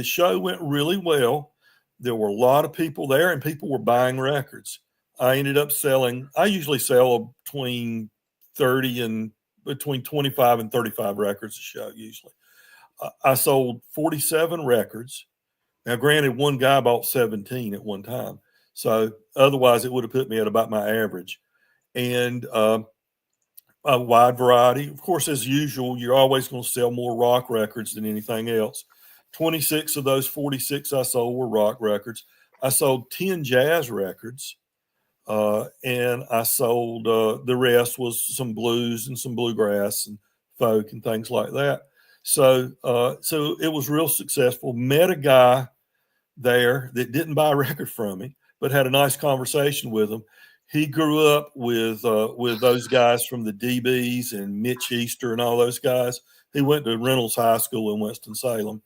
show went really well. There were a lot of people there, and people were buying records. I ended up selling. I usually sell between 25 and 35 records a show. Usually, I sold 47 records. Now, granted, one guy bought 17 at one time, so otherwise it would have put me at about my average. And a wide variety. Of course, as usual, you're always going to sell more rock records than anything else. 26 of those 46 I sold were rock records. I sold 10 jazz records, and I sold the rest was some blues and some bluegrass and folk and things like that. So it was real successful. Met a guy there that didn't buy a record from me, but had a nice conversation with him. He grew up with those guys from the DBs and Mitch Easter and all those guys. He went to Reynolds High School in Winston-Salem.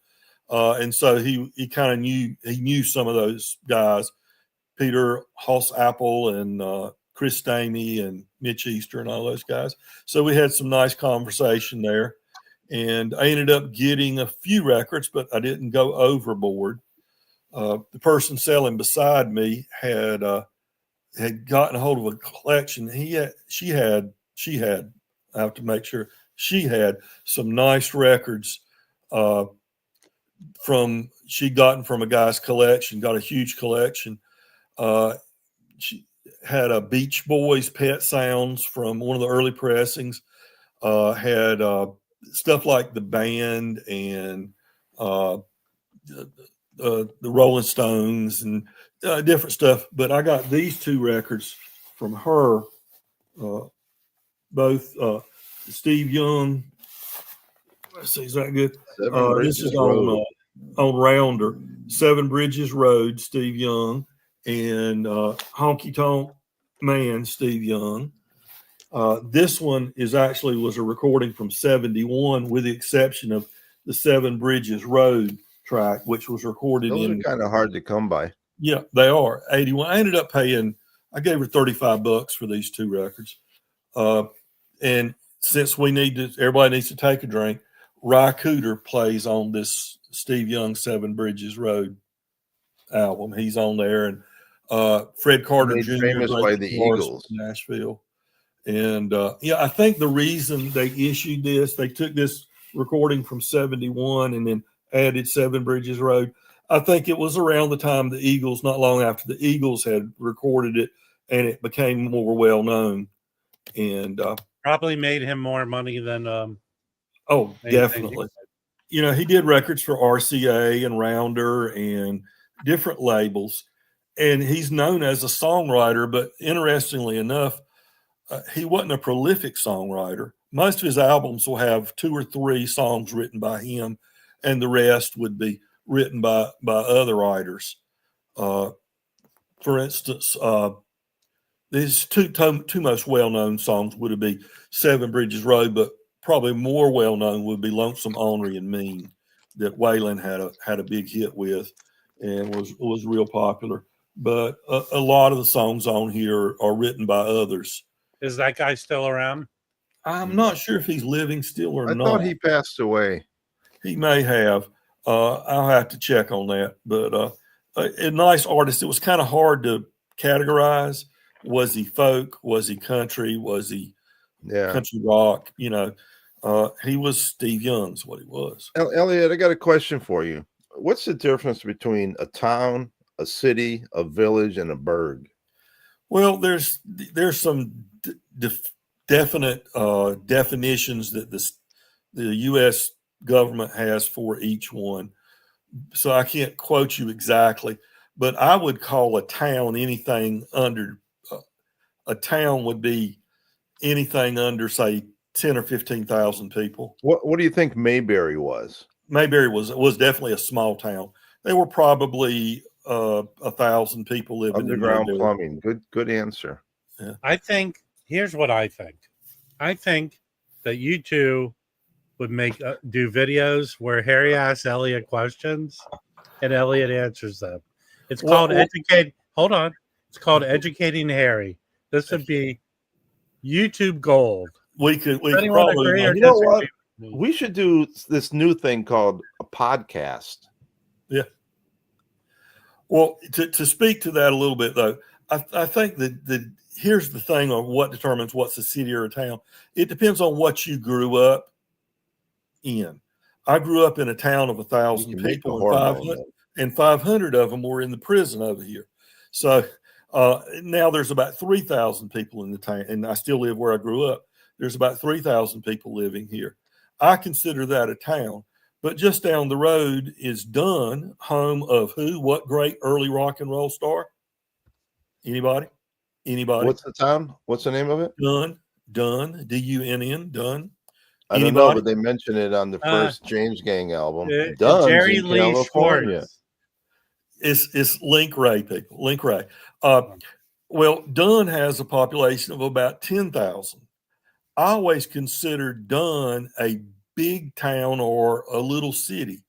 And so he kind of knew some of those guys, Peter Haas-Apple and Chris Stamey and Mitch Easter and all those guys. So we had some nice conversation there. And I ended up getting a few records, but I didn't go overboard. The person selling beside me had gotten a hold of a collection. She had, I have to make sure, she had some nice records she'd gotten from a guy's collection, got a huge collection. She had a Beach Boys Pet Sounds from one of the early pressings, had stuff like the band and the Rolling Stones and different stuff. But I got these two records from her, both Steve Young. Let's see, is that good? This is on Rounder, Seven Bridges Road, Steve Young, and Honky Tonk Man, Steve Young. This one was a recording from 71, with the exception of the Seven Bridges Road track, which was recorded Those are kind of hard to come by. Yeah, they are. 81. I ended up paying, I gave her $35 for these two records. And since everybody needs to take a drink, Ry Cooder plays on this Steve Young Seven Bridges Road album. He's on there, and Fred Carter Jr. famous by the Eagles, Nashville. And I think the reason they issued this, they took this recording from 71 and then added Seven Bridges Road. I think it was around the time the Eagles, not long after the Eagles had recorded it, and it became more well known. And probably made him more money than definitely. He did records for RCA and Rounder and different labels, and he's known as a songwriter. But interestingly enough, he wasn't a prolific songwriter. Most of his albums will have 2 or 3 songs written by him, and the rest would be written by other writers. For instance, These two most well-known songs would be Seven Bridges Road, but probably more well-known would be Lonesome, Ornery, and Mean, that Waylon had a big hit with and was real popular. But a lot of the songs on here are written by others. Is that guy still around? I'm not sure if he's living still or not. I thought he passed away. He may have. I'll have to check on that. But a nice artist. It was kind of hard to categorize. Was he folk? Was he country? Was he country rock? You know, he was Steve Young's what he was. Elliot, I got a question for you. What's the difference between a town, a city, a village, and a burg? Well, there's some definite definitions that the U.S. government has for each one. So I can't quote you exactly, but I would call a town anything under a town would be anything under, say, 10 or 15,000 people. What do you think Mayberry was? Mayberry was definitely a small town. They were probably 1,000 people living underground plumbing. Good answer. Yeah. I think here's what I think. I think that you two would do videos where Harry asks Elliot questions and Elliot answers them. It's called educate. Hold on. It's called Educating Harry. This would be YouTube gold. We could probably. You know what? We should do this new thing called a podcast. Yeah. Well, to speak to that a little bit, though, I think that here's the thing on what determines what's a city or a town. It depends on what you grew up in. I grew up in a town of 1,000 people, and 500 of them were in the prison over here. So now there's about 3,000 people in the town, and I still live where I grew up. There's about 3,000 people living here. I consider that a town. But just down the road is Dunn, home of who? What great early rock and roll star? Anybody? What's the town? What's the name of it? Dunn, Dunn, Dunn. I don't know, but they mentioned it on the first James Gang album. Dunn's Jerry Lee California. Schwartz. It's Link Ray, people. Link Ray. Well, Dunn has a population of about 10,000. I always considered Dunn a big town or a little city.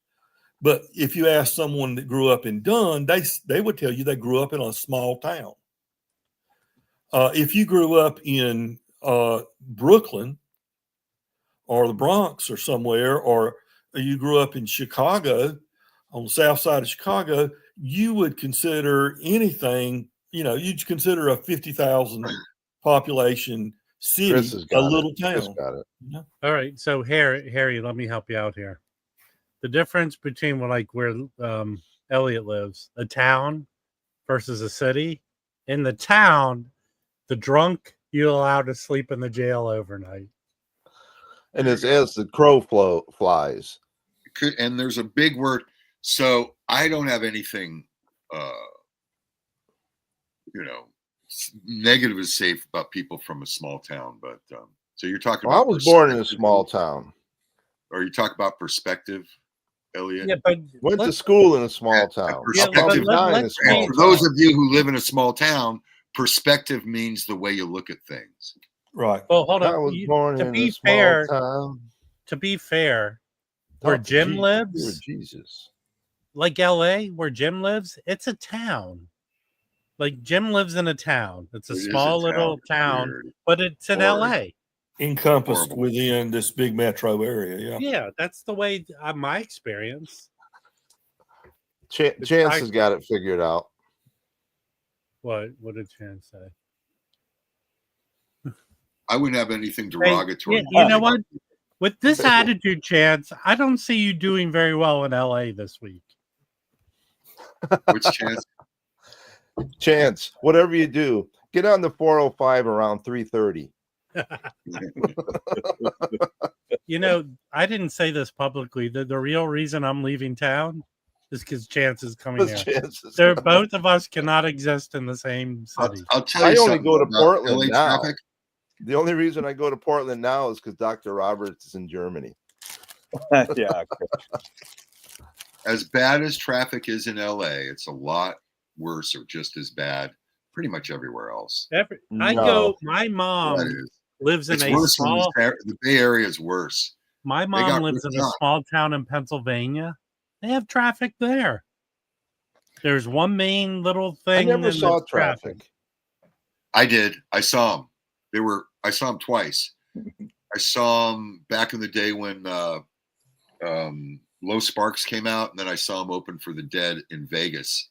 But if you ask someone that grew up in Dunn, they would tell you they grew up in a small town. If you grew up in Brooklyn or the Bronx or somewhere, or you grew up in Chicago, on the south side of Chicago, you would consider anything, you'd consider a 50,000 population city a little town. Yeah. All right. So Harry, let me help you out here. The difference between where Elliot lives, a town versus a city. In the town, the drunk you're allowed to sleep in the jail overnight. And it's as the crow flies. And there's a big word. So I don't have anything, negative is safe about people from a small town. But so you're talking about. I was born in a small town. Or you talk about perspective, Elliot? Yeah, but went to school in a small town. Perspective. For those of you who live in a small town, perspective means the way you look at things. Right. Well, hold on. I was born in a small town. To be fair, where Jim lives, Jesus, like LA, where Jim lives, it's a town. Like Jim lives in a town. It's a small little town, but it's in LA. Encompassed within this big metro area. Yeah. Yeah, that's the way my experience. Chance has got it figured out. What did Chance say? I wouldn't have anything derogatory. Hey, you know what? With this attitude, Chance, I don't see you doing very well in LA this week. Which Chance? Chance, whatever you do, get on the 405 around 3:30. I didn't say this publicly. The real reason I'm leaving town is because Chance is coming here. Both of us cannot exist in the same city. I'll tell you, I only go to Portland now. Traffic. The only reason I go to Portland now is because Dr. Roberts is in Germany. Yeah. As bad as traffic is in LA, it's a lot worse or just as bad pretty much everywhere else. I go. My mom lives in a small. The Bay Area is worse. My mom lives in a small town in Pennsylvania. They have traffic there. There's one main little thing. I never saw traffic. I did. I saw them. I saw them twice. I saw them back in the day when Low Sparks came out, and then I saw them open for the Dead in Vegas.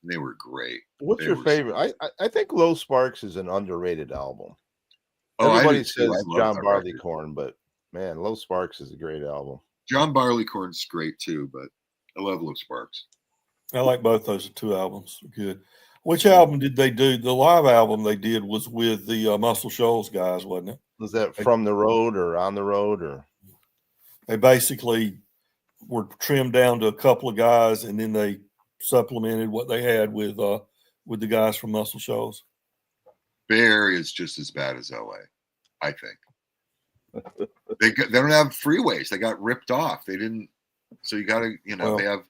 And they were great. What's your favorite? I think Low Sparks is an underrated album. Everybody says John Barleycorn, but man, Low Sparks is a great album. John Barleycorn's great too, but I love Low Sparks. I like both those two albums. Good. Which album did they do? The live album they did was with the Muscle Shoals guys, wasn't it? Was that From the Road or On the Road? Or they basically were trimmed down to a couple of guys, and then they supplemented what they had with the guys from Muscle Shoals. Bay Area is just as bad as LA, I think. They don't have freeways. They got ripped off. They didn't. So you got to, they have.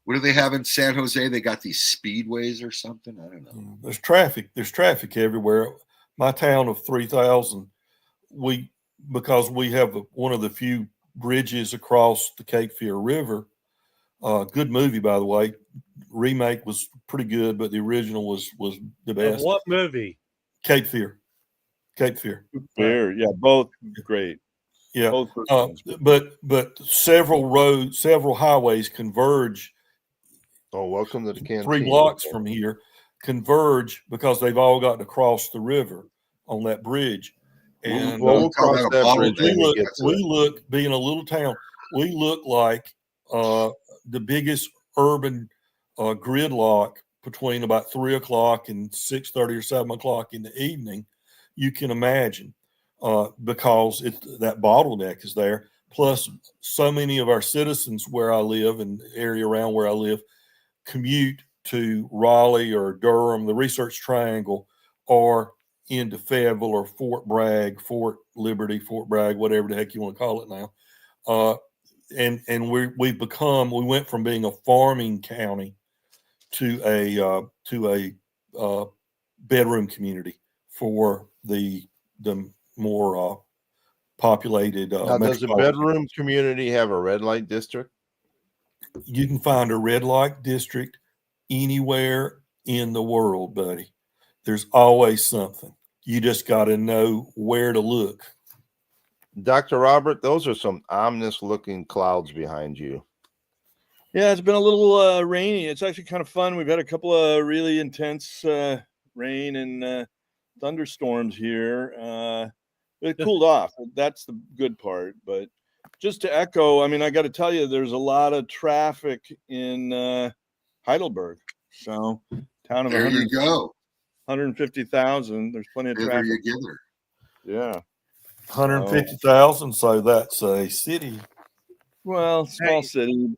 What do they have in San Jose? They got these speedways or something. I don't know. There's traffic. There's traffic everywhere. My town of 3,000. Because we have one of the few bridges across the Cape Fear River. Good movie, by the way. Remake was pretty good, but the original was the best. What movie? Cape Fear. Cape Fear. Yeah, both great. Yeah, but several highways converge. Oh, welcome to the canteen. 3 blocks from here converge because they've all got to cross the river on that bridge. And we'll cross that bridge. We look, being a little town, we look like the biggest urban gridlock between about 3 o'clock and 6:30 or 7 o'clock in the evening. You can imagine. Because that bottleneck is there. Plus, so many of our citizens where I live and the area around where I live commute to Raleigh or Durham, the Research Triangle, or into Fayetteville or Fort Bragg, Fort Liberty, Fort Bragg, whatever the heck you want to call it now. And we went from being a farming county to a bedroom community for the more populated. Now, does a bedroom community have a red light district? You can find a red light district anywhere in the world, buddy. There's always something. You just got to know where to look. Dr. Robert, those are some ominous looking clouds behind you. Yeah, it's been a little rainy. It's actually kind of fun. We've had a couple of really intense rain and thunderstorms here. It cooled off. That's the good part. But just to echo, I mean, I got to tell you, there's a lot of traffic in Heidelberg. So, town of there you go. 150,000. There's plenty of traffic. Yeah. 150,000. So that's a city. Well, small city.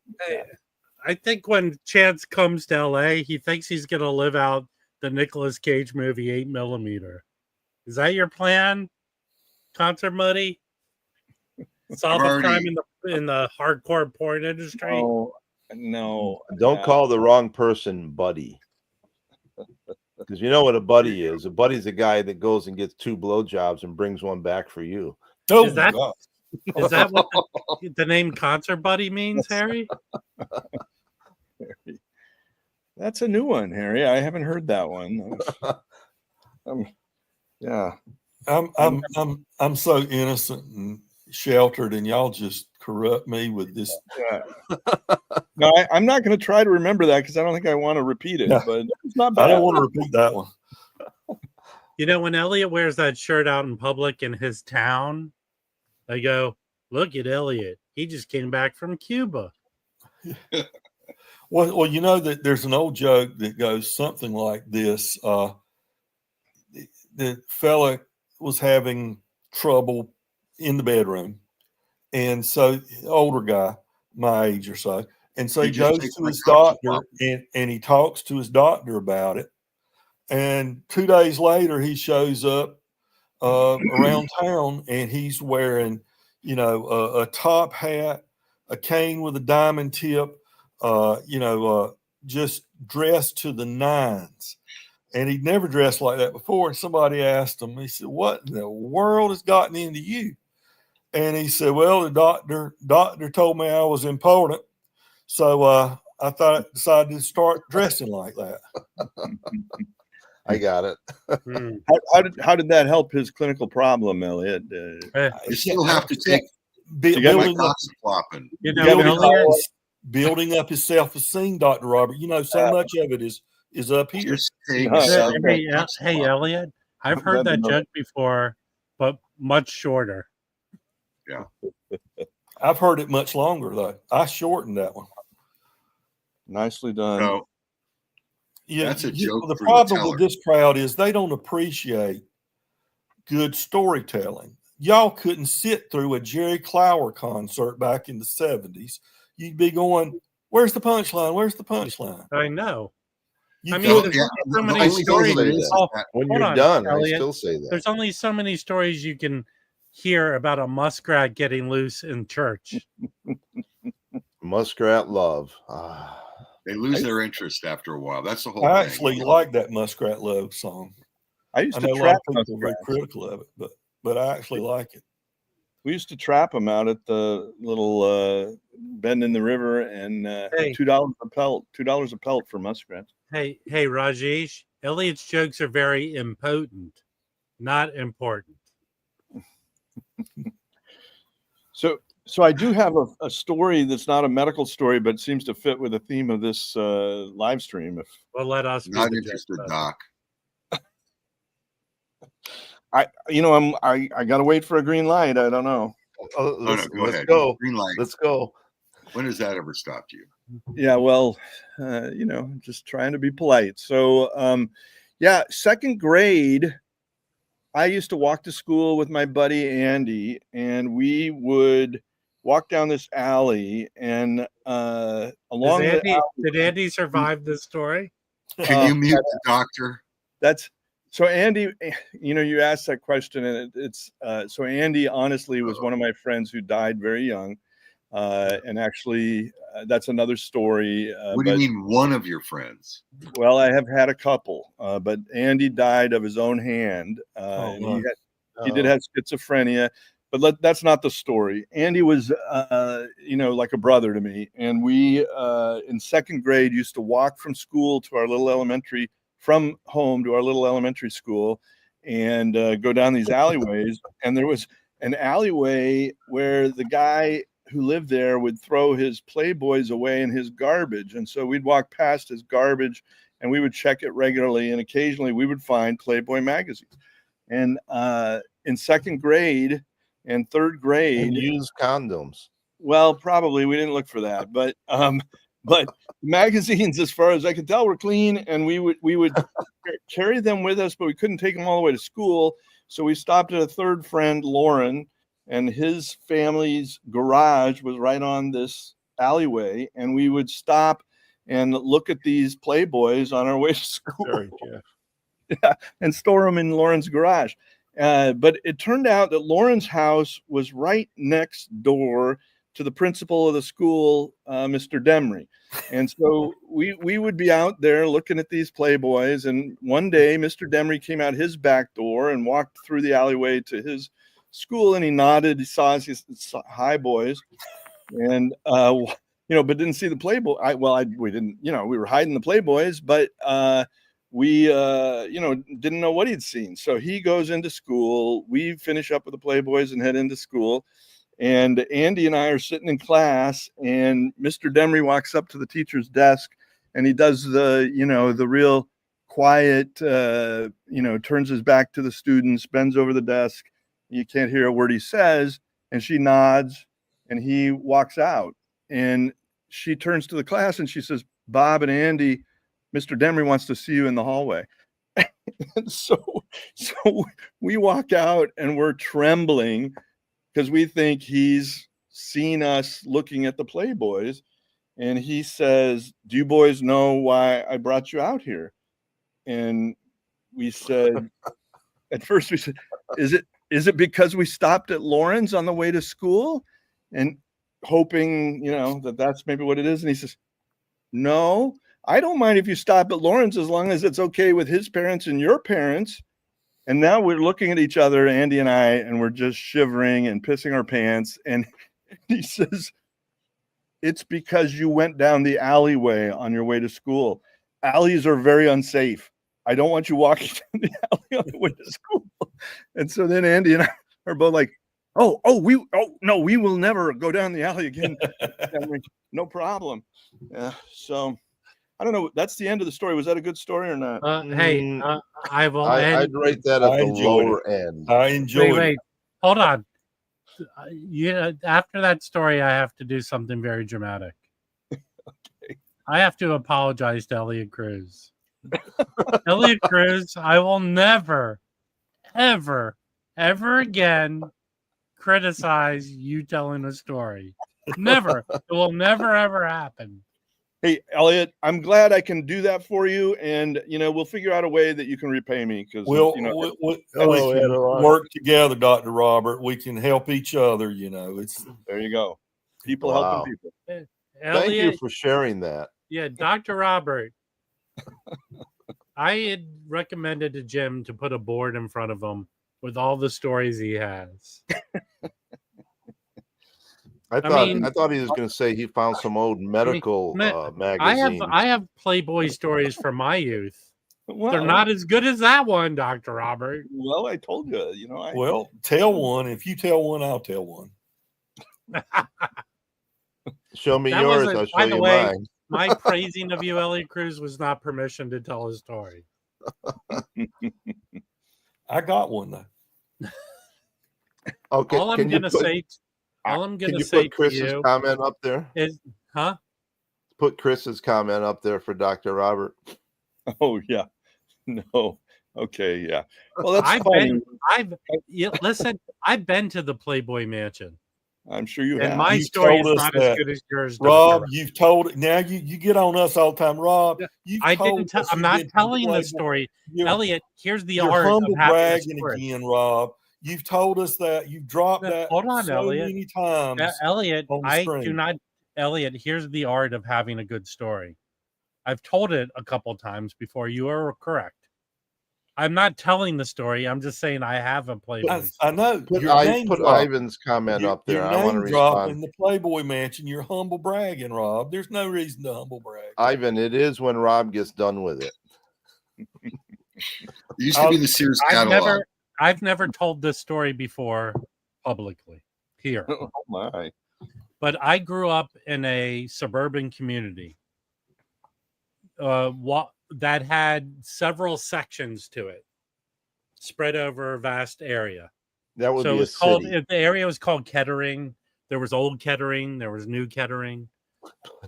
I think when Chance comes to LA, he thinks he's going to live out the Nicolas Cage movie 8mm. Is that your plan? Concert Muddy? Solve the crime in the hardcore porn industry? No. Don't call the wrong person buddy. Because you know what a buddy is. A buddy's a guy that goes and gets 2 blowjobs and brings one back for you. Oh, is that what the name Concert Buddy means, Harry? That's a new one, Harry. I haven't heard that one. Yeah. I'm so innocent and sheltered, and y'all just corrupt me with this. Yeah. No, I'm not going to try to remember that because I don't think I want to repeat it. No, but it's not bad. I don't want to repeat that one. You know, when Elliot wears that shirt out in public in his town, they go, "Look at Elliot. He just came back from Cuba." Well, you know that there's an old joke that goes something like this. The fella was having trouble in the bedroom, and so older guy, my age or so, and so he goes to his doctor and he talks to his doctor about it. And 2 days later, he shows up around town, and he's wearing, a top hat, a cane with a diamond tip, just dressed to the nines. And he'd never dressed like that before. And somebody asked him, he said, "What in the world has gotten into you?" And he said, "Well, the doctor told me I was important. So I decided to start dressing like that." I got it. How did that help his clinical problem, Elliot? You still have to take building up his self-esteem, Dr. Robert. You know, so much of it is up here. Hey, Elliot, I've heard that joke before, but much shorter. Yeah. I've heard it much longer, though. I shortened that one. Nicely done. So, yeah, that's a joke. The problem with this crowd is they don't appreciate good storytelling. Y'all couldn't sit through a Jerry Clower concert back in the 70s. You'd be going, "Where's the punchline? Where's the punchline?" I know. You mean, there's so many stories. When you're done, Elliot, I still say that. There's only so many stories you can hear about a muskrat getting loose in church. Muskrat love. They lose their interest after a while. That's the whole I thing. actually like that Muskrat Love song. I used to know a lot of people are very critical of it, but I actually like it. We used to trap them out at the little bend in the river, and $2 a pelt. $2 a pelt for muskrats. Hey, Rajesh. Elliot's jokes are very impotent, not important. So I do have a story that's not a medical story, but seems to fit with the theme of this live stream. Well, let us. Not interested, Doc. I got to wait for a green light. I don't know. Let's ahead. Go. Green light. Let's go. When has that ever stopped you? Yeah, well, just trying to be polite. So, second grade, I used to walk to school with my buddy Andy, and we would walk down this alley, and along did the alley, did Andy survive this story? Can you mute the doctor? So Andy, you asked that question, and it's so Andy honestly was one of my friends who died very young, and actually that's another story. What do you mean, one of your friends? Well, I have had a couple, but Andy died of his own hand. He did have schizophrenia, but that's not the story. Andy was, like a brother to me, and we in second grade used to walk from school to our little elementary. From home to our little elementary school, and go down these alleyways. And there was an alleyway where the guy who lived there would throw his Playboys away in his garbage. And so we'd walk past his garbage and we would check it regularly. And occasionally we would find Playboy magazines. And in second grade and third grade, and use condoms. Well, probably we didn't look for that, but magazines, as far as I could tell, were clean, and we would carry them with us, but we couldn't take them all the way to school. So we stopped at a third friend, Lauren, and his family's garage was right on this alleyway, and we would stop and look at these Playboys on our way to school. Sorry, Jeff. Yeah, and store them in Lauren's garage. But it turned out that Lauren's house was right next door to the principal of the school, Mr. Demry. And so we would be out there looking at these Playboys. And one day, Mr. Demry came out his back door and walked through the alleyway to his school. And he nodded. He saw us. He said, "Hi, boys." And, but didn't see the Playboy. We didn't, we were hiding the Playboys, but we, didn't know what he'd seen. So he goes into school. We finish up with the Playboys and head into school. And Andy and I are sitting in class, and Mr. Demry walks up to the teacher's desk, and he does the real quiet, turns his back to the students, bends over the desk. You can't hear a word he says, and she nods, and he walks out. And she turns to the class, and she says, "Bob and Andy, Mr. Demry wants to see you in the hallway." And so we walk out, and we're trembling, because we think he's seen us looking at the Playboys. And he says, "Do you boys know why I brought you out here?" And we said, at first we said, is it because we stopped at Lauren's on the way to school? And hoping, that's maybe what it is. And he says, "No, I don't mind if you stop at Lawrence as long as it's okay with his parents and your parents. And now we're looking at each other, Andy and I, and we're just shivering and pissing our pants. And he says, it's because you went down the alleyway on your way to school. Alleys are very unsafe. I don't want you walking down the alley on the way to school. And so then Andy and I are both like, no, we will never go down the alley again. No problem. Yeah. So I don't know. That's the end of the story. Was that a good story or not? I will. I'd rate that at the lower end. I enjoyed it. Wait, hold on. After that story, I have to do something very dramatic. Okay. I have to apologize to Elliot Cruz. Elliot Cruz, I will never, ever, ever again criticize you telling a story. Never. It will never, ever happen. Hey, Elliot, I'm glad I can do that for you. And, we'll figure out a way that you can repay me. Because we can work together, Dr. Robert. We can help each other. There you go. People helping people. Elliot, thank you for sharing that. Yeah, Dr. Robert. I had recommended to Jim to put a board in front of him with all the stories he has. I thought he was going to say he found some old medical magazines. I have Playboy stories from my youth. Well, they're not as good as that one, Dr. Robert. Well, I told you, Well, tell one. If you tell one, I'll tell one. Show me yours. I'll show you mine. My praising of you, Elliot Cruz, was not permission to tell a story. I got one though. Okay. All I'm going to say put Chris's comment up there? Put Chris's comment up there for Dr. Robert. Oh yeah. No. Okay, yeah. Well, that's listen, I've been to the Playboy Mansion. I'm sure you have. And my story is not as good as yours, Rob. You've told it. Now you get on us all the time, Rob. I'm not telling the story. Elliot, here's the art humble of having bragging again, Rob. You've told us that. You've dropped that Elliot. many times. Elliot, do not. Elliot, here's the art of having a good story. I've told it a couple times before. You are correct. I'm not telling the story. I'm just saying I have a Playboy. I know. Put Ivan's comment up there. I want to respond. In the Playboy Mansion, you're humble bragging, Rob. There's no reason to humble brag. Ivan, it is when Rob gets done with it. It used to be the Sears catalog. I've never told this story before publicly here. Oh my. But I grew up in a suburban community that had several sections to it, spread over a vast area. That would be a city. The area was called Kettering. There was Old Kettering. There was New Kettering.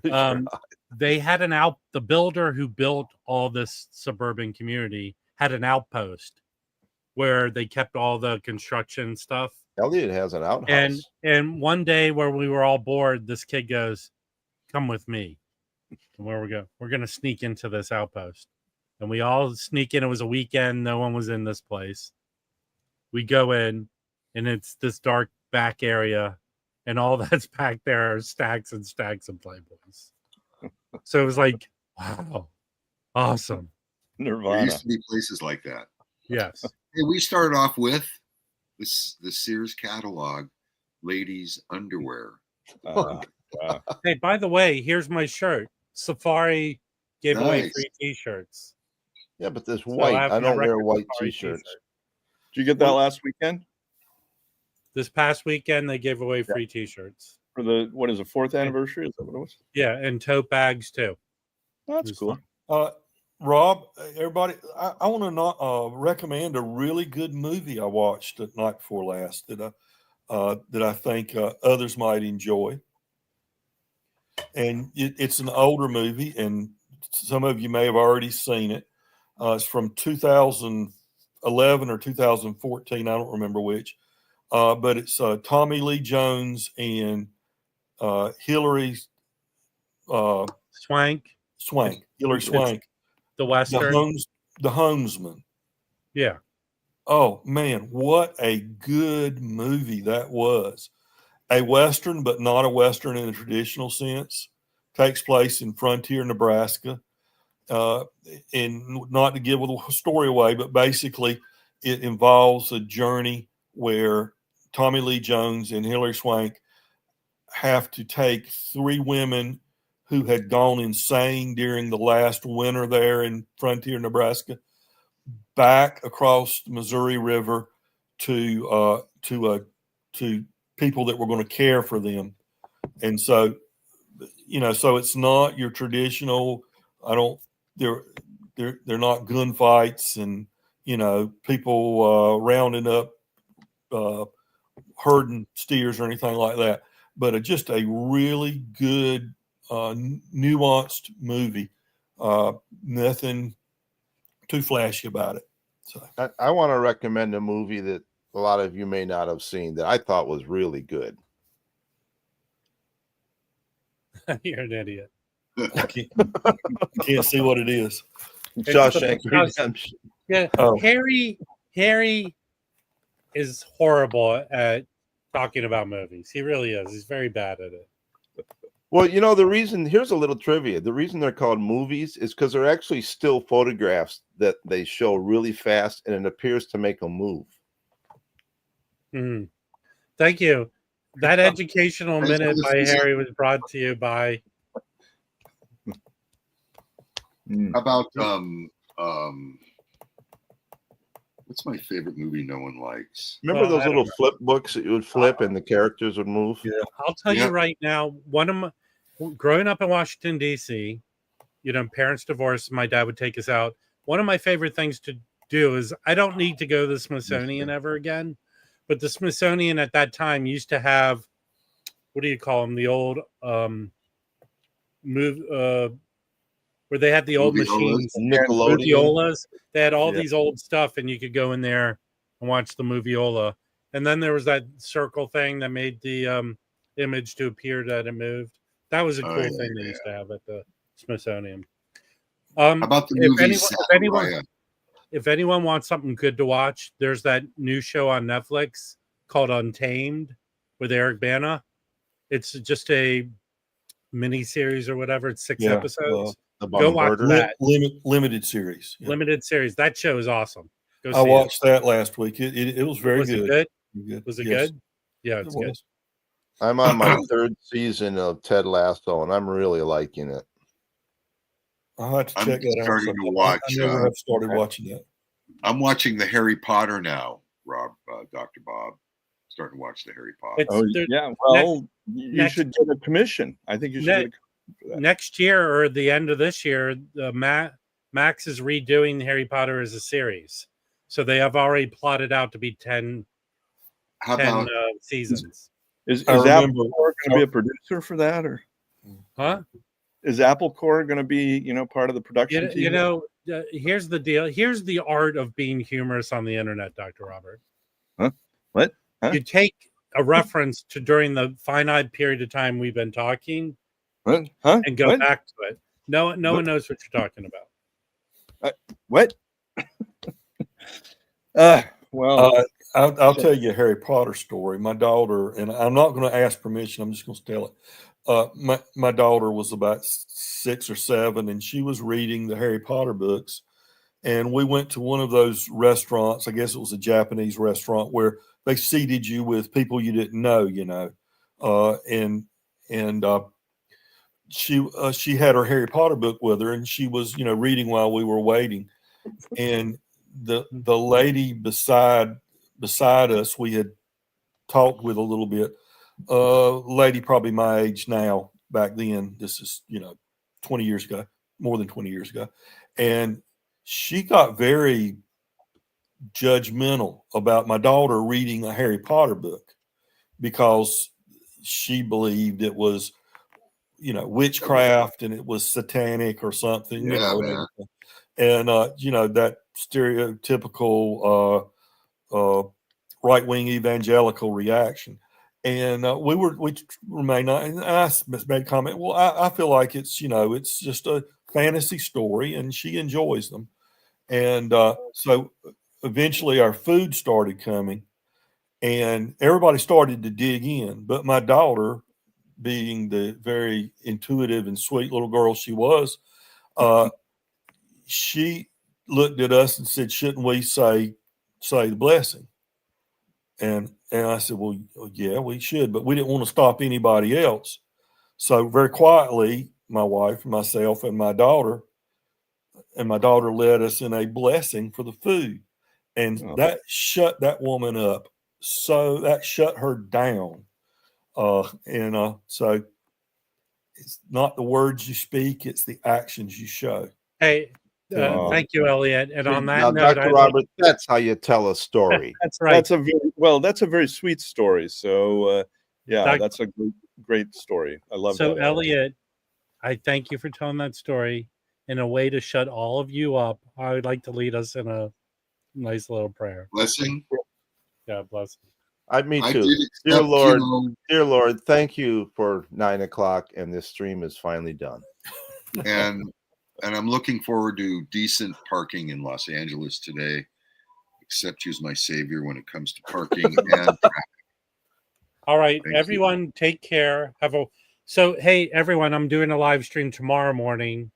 They had the builder who built all this suburban community had an outpost where they kept all the construction stuff. Elliot has an outhouse. And one day where we were all bored, this kid goes, "Come with me." And where we go? We're going to sneak into this outpost. And we all sneak in. It was a weekend. No one was in this place. We go in, and it's this dark back area. And all that's back there are stacks and stacks of Playboys. So it was like, wow, awesome. Nirvana. There used to be places like that. Yes. Hey, we started off with the Sears catalog, ladies' underwear. Wow. Hey, by the way, here's my shirt. Safari gave away free T-shirts. Yeah, but this white. I don't wear white T-shirts. Did you get that last weekend? This past weekend, they gave away free T-shirts for the fourth anniversary? Is that what it was? Yeah, and tote bags too. That's cool. Rob, everybody, I want to recommend a really good movie I watched the night before last that I think others might enjoy. And it's an older movie, and some of you may have already seen it. It's from 2011 or 2014. I don't remember which. But it's Tommy Lee Jones and Hilary Swank. Hilary Swank. The Western. The Homesman. Yeah. Oh, man, what a good movie that was. A Western, but not a Western in the traditional sense. Takes place in Frontier, Nebraska. and not to give the story away, but basically it involves a journey where Tommy Lee Jones and Hilary Swank have to take 3 women who had gone insane during the last winter there in Frontier, Nebraska, back across the Missouri River to people that were going to care for them. And so, so it's not your traditional, they're not gunfights and, people rounding up herding steers or anything like that, but just a really good nuanced movie. Nothing too flashy about it. So I want to recommend a movie that a lot of you may not have seen that I thought was really good. You're an idiot. I can't see what it is. Shawshank. Yeah. Oh. Harry is horrible at talking about movies. He really is. He's very bad at it. Well, the reason, here's a little trivia. The reason they're called movies is because they're actually still photographs that they show really fast, and it appears to make them move. Thank you. That educational minute by Harry was brought to you by. How about what's my favorite movie no one likes? Remember those little flip books that you would flip and the characters would move? Yeah. I'll tell you right now, growing up in Washington, D.C., parents divorced, my dad would take us out. One of my favorite things to do is I don't need to go to the Smithsonian ever again, but the Smithsonian at that time used to have, what do you call them? The old where they had the old machines, Moviolas. They had all these old stuff, and you could go in there and watch the Moviola. And then there was that circle thing that made the image to appear that it moved. That was a cool thing they used to have at the Smithsonian. How about the movie? If anyone wants something good to watch, there's that new show on Netflix called Untamed with Eric Bana. It's just a mini series or whatever. It's 6 episodes. Go watch that. Limited series. Yeah. Limited series. That show is awesome. I watched that last week. It was very good. Was it good? Was it good? Yeah, it's good. I'm on my 3rd season of Ted Lasso, and I'm really liking it. I'll have to check that out. Starting to watch. I never have started watching that. I'm watching the Harry Potter now, Dr. Bob. Starting to watch the Harry Potter. Well, you should get a commission. I think you should get a commission for that. Next year or the end of this year, Max is redoing Harry Potter as a series. So they have already plotted out to be 10 seasons. Is Apple Corps going to be a producer for that, or? Huh? Is Apple Corps going to be, part of the production team? Here's the deal. Here's the art of being humorous on the internet, Dr. Robert. Huh? What? Huh? You take a reference to during the finite period of time we've been talking, and go back to it. No one knows what you're talking about. What? I'll tell you a Harry Potter story. My daughter, and I'm not going to ask permission, I'm just going to tell it. My daughter was about 6 or 7, and she was reading the Harry Potter books. And we went to one of those restaurants, I guess it was a Japanese restaurant, where they seated you with people you didn't know, she had her Harry Potter book with her, and she was, reading while we were waiting. And the lady beside us, we had talked with a little bit, lady probably my age now, back then, this is, 20 years ago, more than 20 years ago. And she got very judgmental about my daughter reading a Harry Potter book because she believed it was, witchcraft and it was satanic or something, and that stereotypical right-wing evangelical reaction. And we remain, and I made a comment, well, I feel like it's, it's just a fantasy story and she enjoys them. And so eventually our food started coming and everybody started to dig in. But my daughter, being the very intuitive and sweet little girl she was, she looked at us and said, "Shouldn't we say the blessing?" And I said, "Well, yeah, we should," but we didn't want to stop anybody else. So very quietly, my wife, myself, and my daughter led us in a blessing for the food. And that shut that woman up. So that shut her down. So it's not the words you speak, it's the actions you show. Hey, thank you, Elliot. And on that now, note, Dr. Robert, that's how you tell a story. That's right. That's a very sweet story. So that's a great story. I love that. So Elliot, I thank you for telling that story. In a way to shut all of you up, I would like to lead us in a nice little prayer. Blessing. Yeah, blessing. Me too. Dear Lord, thank you for 9 o'clock, and this stream is finally done. And I'm looking forward to decent parking in Los Angeles today. Accept you as my savior when it comes to parking and traffic. All right, Thank everyone, you. take care. So hey, everyone, I'm doing a live stream tomorrow morning,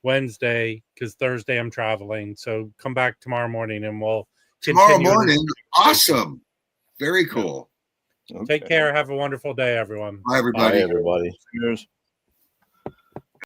Wednesday, because Thursday I'm traveling. So come back tomorrow morning, and we'll tomorrow morning. Awesome. Very cool. Okay. Take care. Have a wonderful day, everyone. Bye, everybody. Bye, everybody. Cheers.